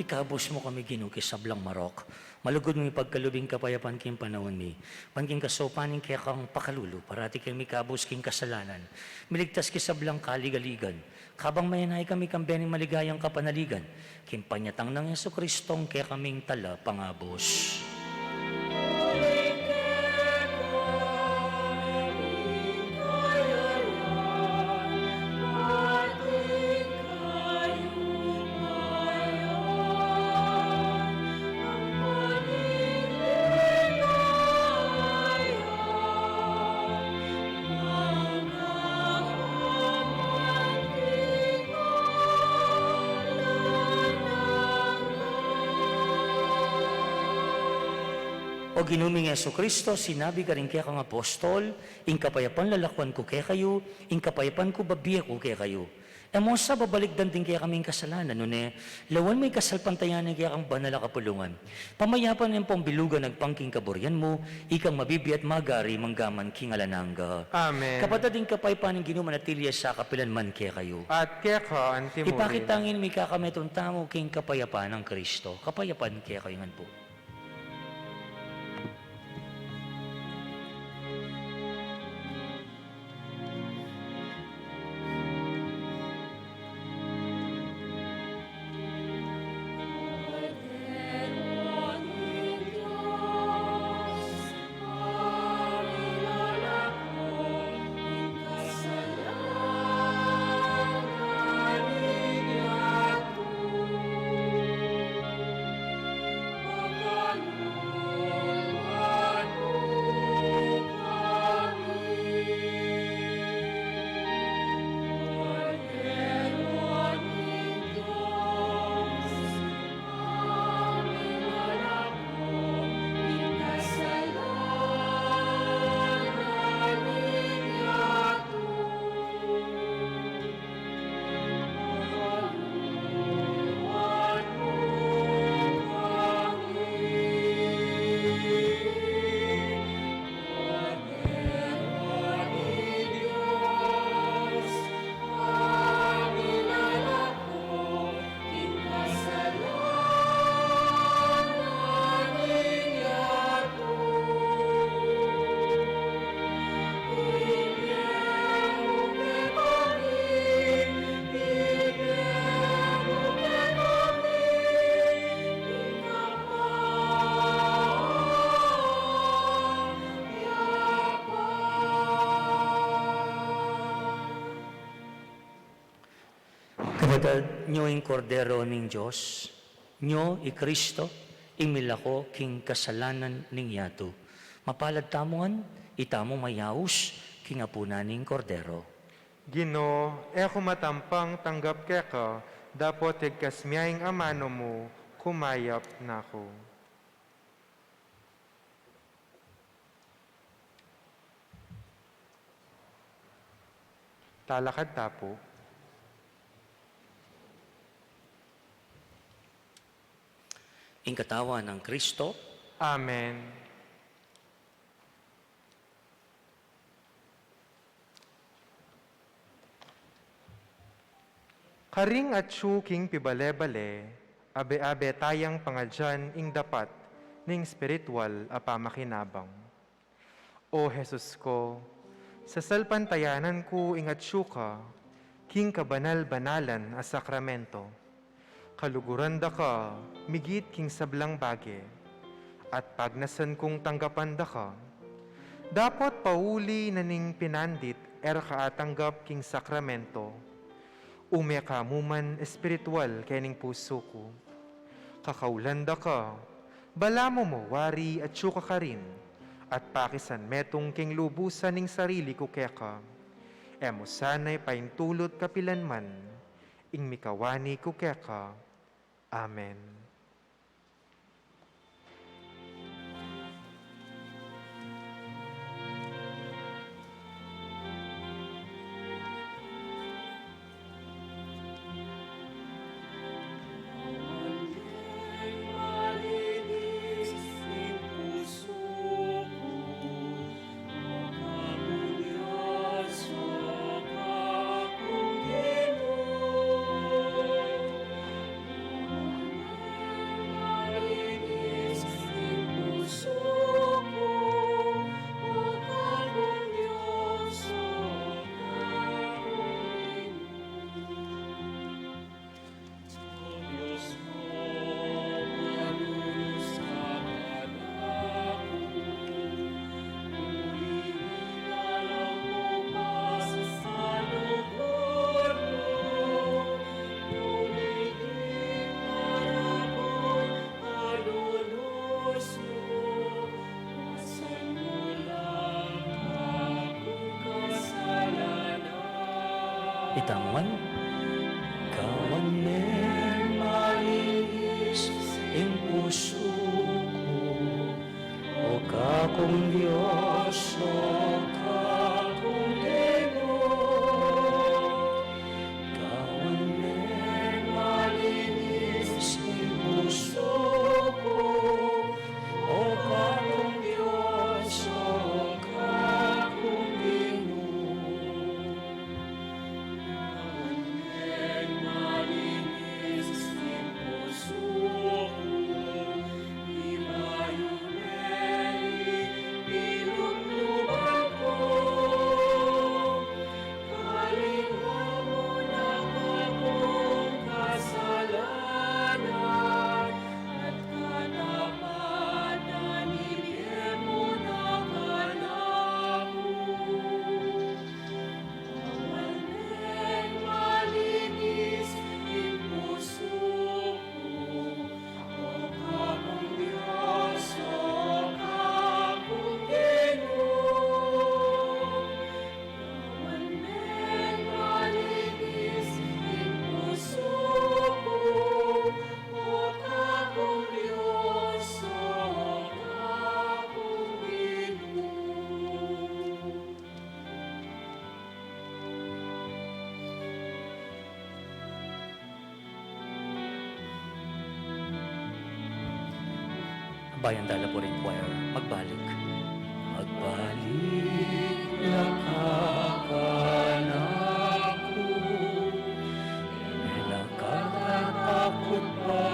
Ikabos mo kami ginukis sa blang marok. Malugod mo ipagkalubing kapayapan king panahon mi. Panking kasopaning kaya kang pakalulu. Parati kami kabos king kasalanan. Miligtas ki sa blang kaligaligan. Kabang mayanay kami kambening maligayang kapanaligan. Kimpanyatang ng Yesu Kristong kaya kaming tala pangabos. Amen. O ginuming Yeso Kristo, sinabi ka rin kaya kang apostol, ing kapayapan lalakwan ko kaya kayo, ing kapayapan ko babiya ko kaya kayo. Emo sa babaligdan din kaya kaming kasalanan, nune, lawan may kasalpantayanan kaya kang banal na kapulungan. Pamayapan ng pambilugan nagpangking kaburyan mo, ikang mabibiat magari manggaman king alananga. Amen. Kapatid din kapaypan ng ginumanatiliya sa kapilanman kaya kayo. At kaya ka, antimurin. Ipakitangin may kakametong tamo king kapayapaan ng Kristo. Kapayapan kaya kayo nga po. Kapatid, nyo yung kordero ng Diyos, nyo i Kristo, imilako king kasalanan ning yato. Mapalad tamongan, itamo mayaus, king apuna ning kordero. Gino, ako matampang tanggap kaya ka, dapat igkasmiyahing amano mo, kumayap na ko. Talakad tapo. Ing katawan ng Kristo, Amen. Karing at king pibale-bale, abe-abe tayang pangadyan ing dapat ning spiritual a pamakinabang. O Jesus ko, sa salpantayanan ko ingat ka, king kabanal-banalan a sakramento, kaluguran da ka, migit king sablang bage, at pagnasan kong tanggapan da ka, dapat pauli na ning pinandit kaatanggap king sakramento, umekamuman espiritual kening puso ko, kakaulanda ka, bala mo wari at syuka ka rin, at pakisan metong king lubusan ning sarili ko keka, emo sanay paintulot kapilanman, ing mikawani ko keka. Amen. Itanguan, kawan malinis ing puso ko, o Bayan Dala po rin choir, magbalik. Magbalik nakakanako, nakakatakot pa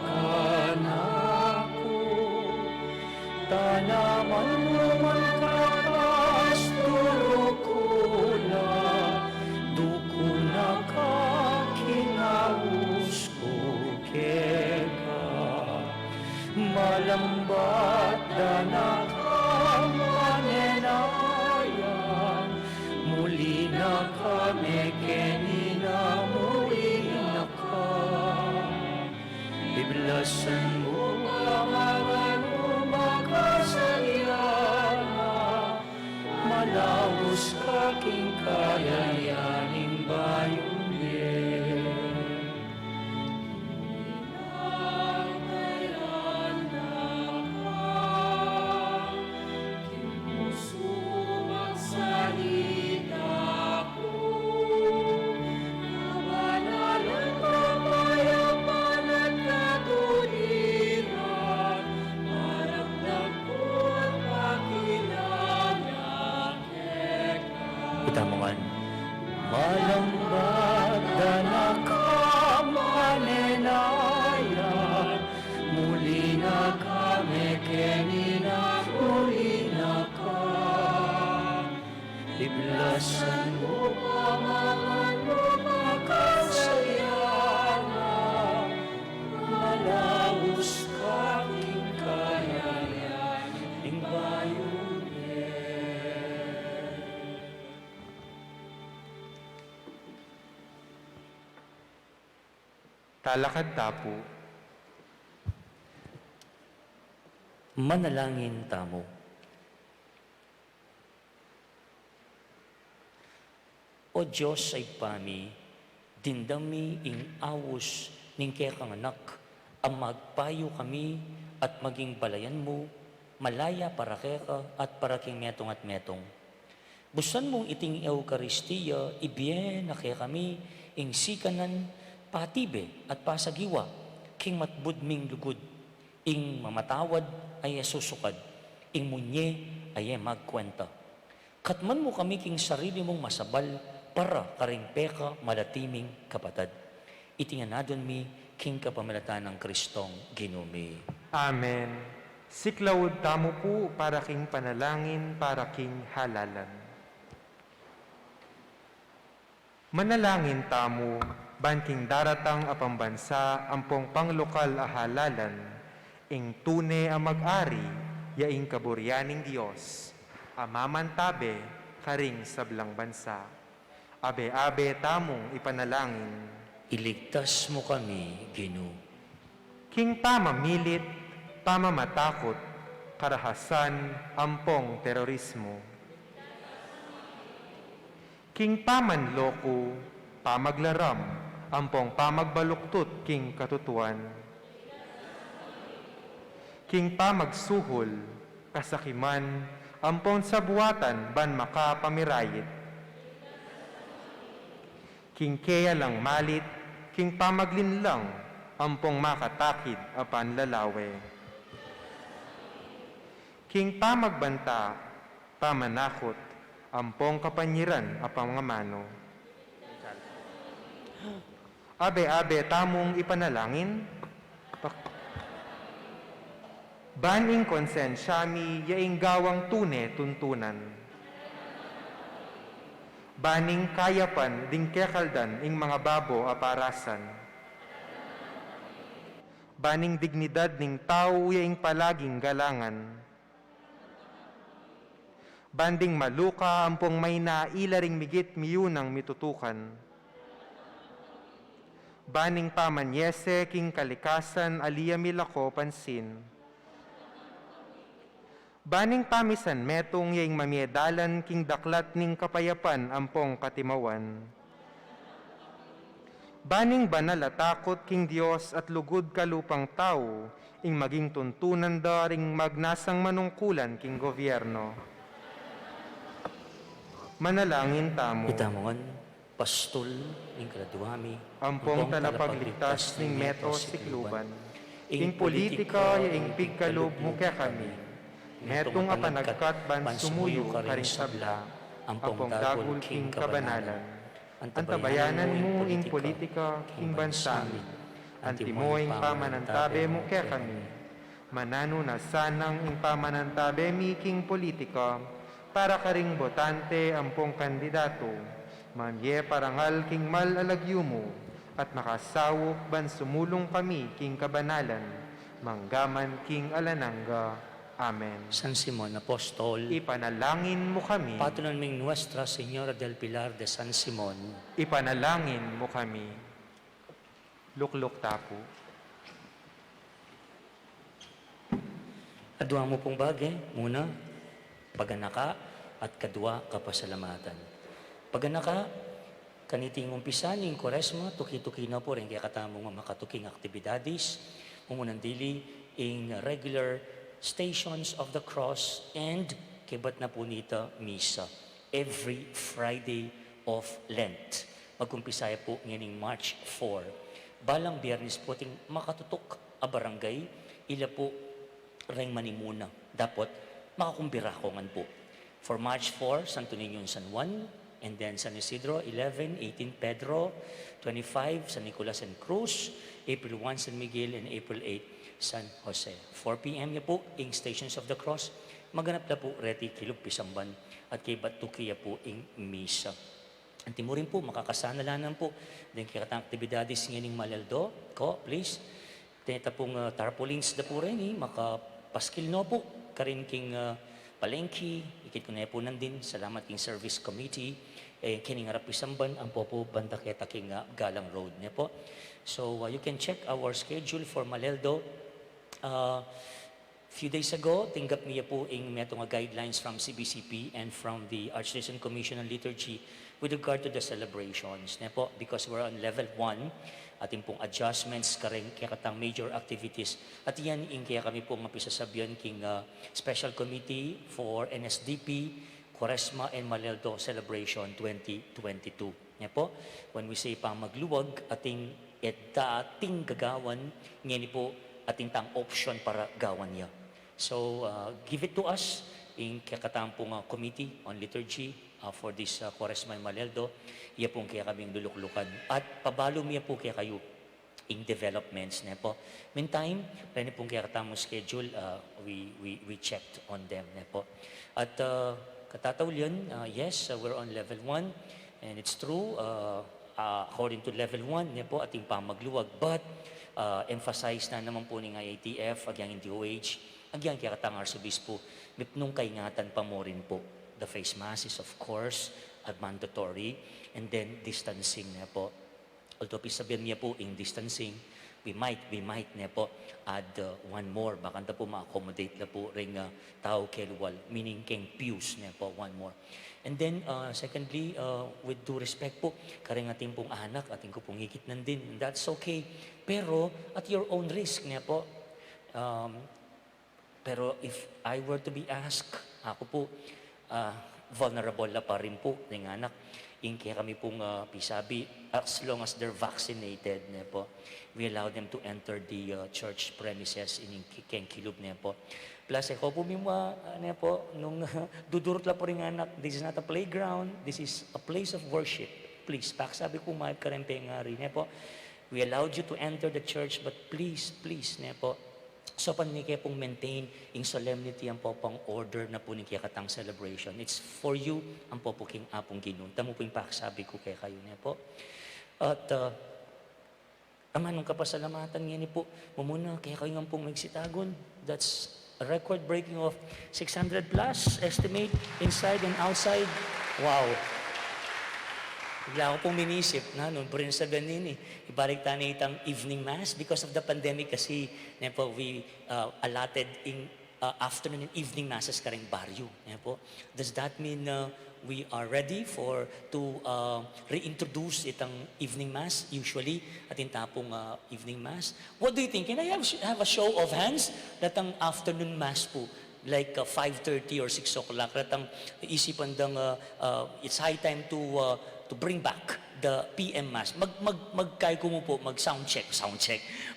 kanako, tanaman mo man kapas turukula, dukuna ka kinaus ko keka, malambat danak manenayan, muli na kami kenina, muli na ka. Iblasan mo kamangan mo makasayana, malawos kaking kayayaning bayong yen. Itamongan. Malambat danak manenayan, muli na kami kenina, muli na ka. Iblasan mo pamangan mo makasayana, malawos kaming kayayan, ing bayon Talakad tapo. Manalangin tamo. O Diyos ay pami, dindami ing awos ning kaya kang anak, ang magpayo kami at maging balayan mo, malaya para keka at para king metong at metong. Busan mong iting Eukaristiya, ibyen na kaya kami, ing sikanan, patibe at pasagiwa, king matbudming lugod, ing mamatawad ay susukad, ing munye ay magkwenta. Katman mo kami king sarili mong masabal, para karing peka malatiming kapatad. Itinganadon mi, king kapamalatan ng Kristong ginumi. Amen. Siklawod tamo po para king panalangin, para king halalan. Manalangin tamo, banking daratang apambansa, ampong panglokal a halalan, ing tune a mag-ari, yaing kaburyaning Diyos, amamantabe, karing sablang bansa. Abe-abe tamong ipanalangin. Iligtas mo kami, Ginoo. King pamamilit, pamamatakot, karahasan, ampong terorismo. King pamanloko, pamaglaram, ampong pamagbaluktot, king katutuan. King pamagsuhol, kasakiman, ampong sabuatan, ban makapamirayit. King kaya lang malit, king pamaglinlang, ampong makatakid apan lalawe. King pamagbanta, pamanakot, ampong kapanyiran apang ngamano. Abe-abe tamong ipanalangin, baning konsensyami yaing gawang tune tuntunan. Baning kayapan ding kekaldan ing mga babo aparasan. Baning dignidad ning tao yaing palaging galangan. Banding maluka ampong may nailaring migit miyunang mitutukan. Baning pamanyese king kalikasan aliya milako pansin. Baning pamisan metong yaing mamiedalan king daklat ning kapayapan ampong katimawan. Baning banal atakot king Dios at lugod kalupang tao, ing maging tuntunan da ring magnasang manungkulan king gobyerno. Manalangin tamo. Itamongan, pastol, ing graduami, Ampong talapagligtas ning Meto Sikluban. ing politika yaing pigkalob mo kaya kami. Netong apanagkat ban sumuyo karing sabla, ampong dagul king kabanalan. Antabayanan mo ing politika king bansamin. Antimoing pamanantabe mo kaya kami. Manano na sanang ing pamanantabe mi king politika, para karing botante ampong kandidato. Manye parangal king malalagyo mo, at makasawok ban sumulong kami king kabanalan. Manggaman king alananga. Amen. San Simon Apostol, Ipanalangin mo kami. Patron ming Nuestra Señora del Pilar de San Simon, Ipanalangin mo kami. Lukluk tapo. adwa mo pong bagay, muna, paganaka at kadwa kapasalamatan. Paganaka, kaniting umpisa ning Koresma, tuki-tuki na po rin kaya katamong makatuking aktibidadis, umunandili ing regular Stations of the Cross and kibat na po nita misa every Friday of Lent. Magkumpisaya po ngayon March 4. Balang Biyernes po ting makatutok a barangay, ila po ring manimuna. Dapat makakumbirakongan po. For March 4, Santo Niño San Juan, and then San Isidro, 11, 18 Pedro, 25 San Nicolas and Cruz, April 1 San Miguel, and April 8 San Jose. 4 p.m. niya po, ing Stations of the Cross, maganap na po reti kilog pisamban at kay Batukiya po ing misa. Anti mo rin po, makakasanalanan po, din kaya katang aktibidadis ngayon Malaldo, ko, please. Tinita pong tarpaulins na po rin, makapaskil no po, karin king palengki, ikit ko na po nandin, salamat king service committee, kining harap pisamban, ang po banda kita king Galang Road niya po. So you can check our schedule for Malaldo. Few days ago, tinggap niya po ing metong guidelines from CBCP and from the Archdiocese Commission on Liturgy with regard to the celebrations. Ne po, because we're on level 1, ating pong adjustments karing kaya katang major activities. At yan ing kaya kami po mapisasabihan king Special Committee for NSDP, Quaresma and Malaldo Celebration 2022. Ne po, when we say pang magluwag, ating dating gagawan, ngayon po ating tang option para gawan niya. So, give it to us in kakatang pong committee on liturgy for this Quaresma and Malaldo. Iya pong kaya kaming luluklukan. At pabalo niya po kaya kayo in developments na po. Meantime, rin pong kaya katang schedule, we checked on them na po. At katatawlian, yes, we're on level 1 and it's true, according to level 1 niya po ating pamagluwag. But emphasize na naman po ng IATF, agyang DOH, agyang kaya katang Arsobispo, nung kaingatan pa mo rin po. The face masses, of course, at mandatory, and then distancing na po. Although pisabihan niya po in distancing, we might na po add one more, baka po ma-accommodate na po ring tao kelwal, meaning keng pews na po, one more. And then, secondly, with due respect po, karing ating pong anak, ating ko pong higit nandin, and that's okay. Pero, at your own risk niya po, pero if I were to be asked, ako po, vulnerable na pa rin po ng anak. Kaya kami pong pisabi, as long as they're vaccinated, niya po, we allow them to enter the church premises in Kengkilub niya po. Plus, ako po niya po, nung dudurot lang po rin anak, this is not a playground, this is a place of worship. Please, sabi ko mahal ka rin pengari niya po. We allowed you to enter the church, but please, niya po, so pan ni kaya pong maintain in solemnity ang po pang order na po ni kaya katang celebration. It's for you ang po po king apong ginun. Tamo po yung sabi ko kaya kayo niya po. At ang anong kapasalamatan ngayon po, muna kaya kayo nga pong magsitagon. That's a record breaking of 600 plus estimate inside and outside. Wow! Bigla ako pong minisip na noon po rin sa ganin ibalik tayo itang evening mass because of the pandemic kasi po, we allotted in afternoon and evening masses karing baryo. Po. Does that mean we are ready to reintroduce itang evening mass usually at intapong evening mass? What do you think? Can I have a show of hands that ang afternoon mass po? Like 5:30 or 6 o'clock, ratang isipan dang it's high time to bring back the PM Mass. Magkay ko mo po, mag-sound check.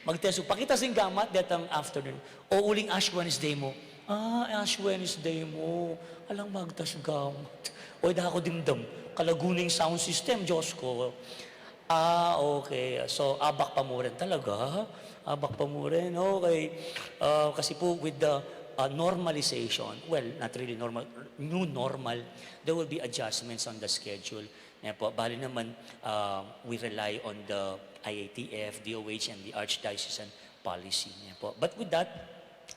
Mag-test po. Pakita sing gamat datang afternoon. O uling Ash Wednesday mo. Ash Wednesday mo. Alang magtas gamat. O da ako dimdam. Kalaguning sound system, Diyos ko. Okay. So, abak pa mo rin talaga. Abak pa mo rin. Okay. Kasi po with the normalization, well, not really normal, new normal, there will be adjustments on the schedule. Po, bali naman, we rely on the IATF, DOH, and the Archdiocesan policy. Po. But with that,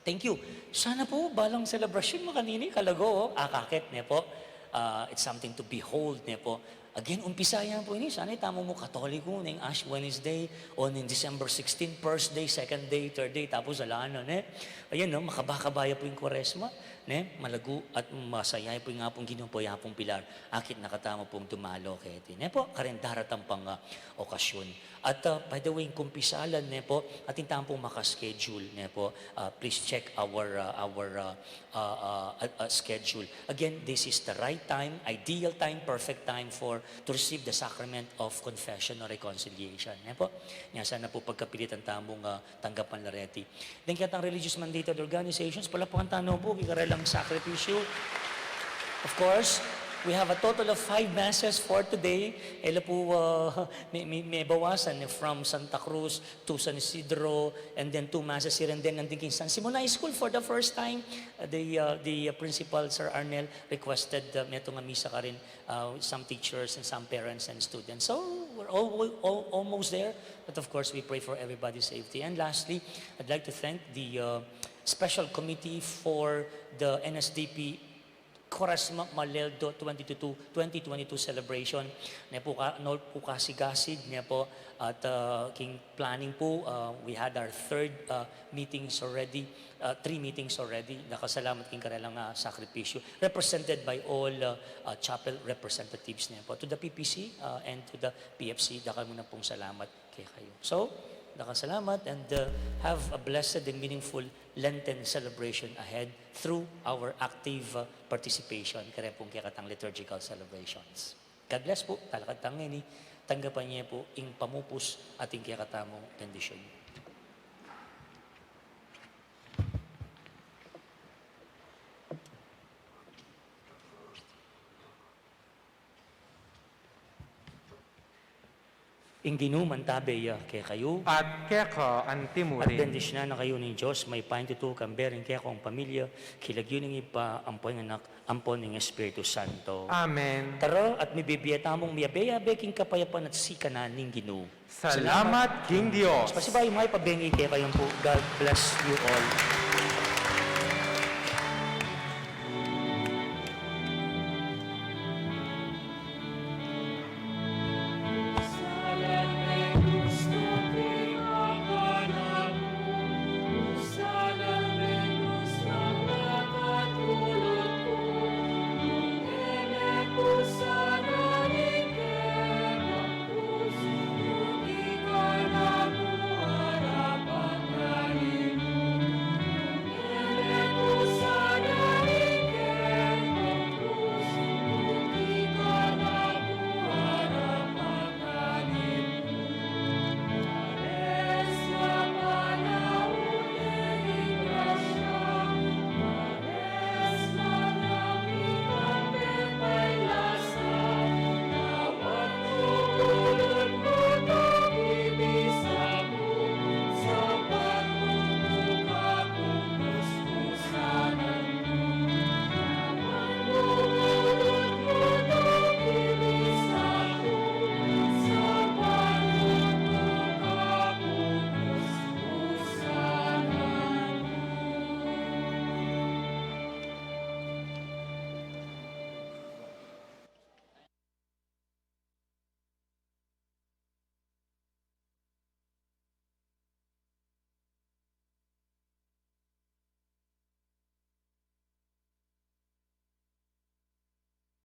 thank you. Sana po, balang celebration mo kanini, kalago, akakit. Po. It's something to behold. Po. Again, umpisa yan po ini. Sana tamo mo Katoliko ng Ash Wednesday o ng December 16, first day, second day, third day, tapos alaano. Ayan, no, makabakabaya po yung Kwaresma. Malago at masaya po nga pong ginupoy pong pilar. Akit nakatama pong dumalo kaya po, karin daratang pang okasyon. At by the way, kumpisalan po, ating tampong makaschedule po. Please check our schedule. Again, this is the right time, ideal time, perfect time to receive the sacrament of confession or reconciliation. Po. Yan, sana po pagkapilitan tamong tanggapan lareti. Then kaya tang religious mandated organizations, pala po ang tanong po, kikarelang sakripisyo. Of course, we have a total of 5 masses for today. Ela po may bawasan from Santa Cruz to San Isidro, and then 2 masses here and then nanding San Simon High School for the first time. The principal, Sir Arnel, requested neto nga misa ka rin some teachers and some parents and students. So we're almost there, but of course we pray for everybody's safety. And lastly, I'd like to thank the Special Committee for the NSDP Quaresma Maleldo 2022 celebration. Po kasigasid niya po at king planning po. We had our 3rd meetings already, 3 meetings already. Nakasalamat king karelang sakripisyo represented by all chapel representatives niya po. To the PPC and to the PFC, dakal mo na pong salamat kay kayo. So, nakasalamat and have a blessed and meaningful Lenten celebration ahead through our active participation kaya pong kikatang liturgical celebrations. God bless po, talakatang ini, tanggapan niya po ing pamupus ating kikatamong bendisyon. Ing ginuman tabi kaya kayo, At keka at antimurin. bendisyon na kayo ng Diyos, may pain tutu kamberin kaya kong pamilya, kilagyo ng ipa, ampon ng anak, ampon ng Espiritu Santo. Amen. Tara at mibibiyata mong miyabe-yabe king kapayapan at sikanan ng Ginoo. Salamat, King Dios. Pasibay mo ay pabengi kaya kayong po. God bless you all.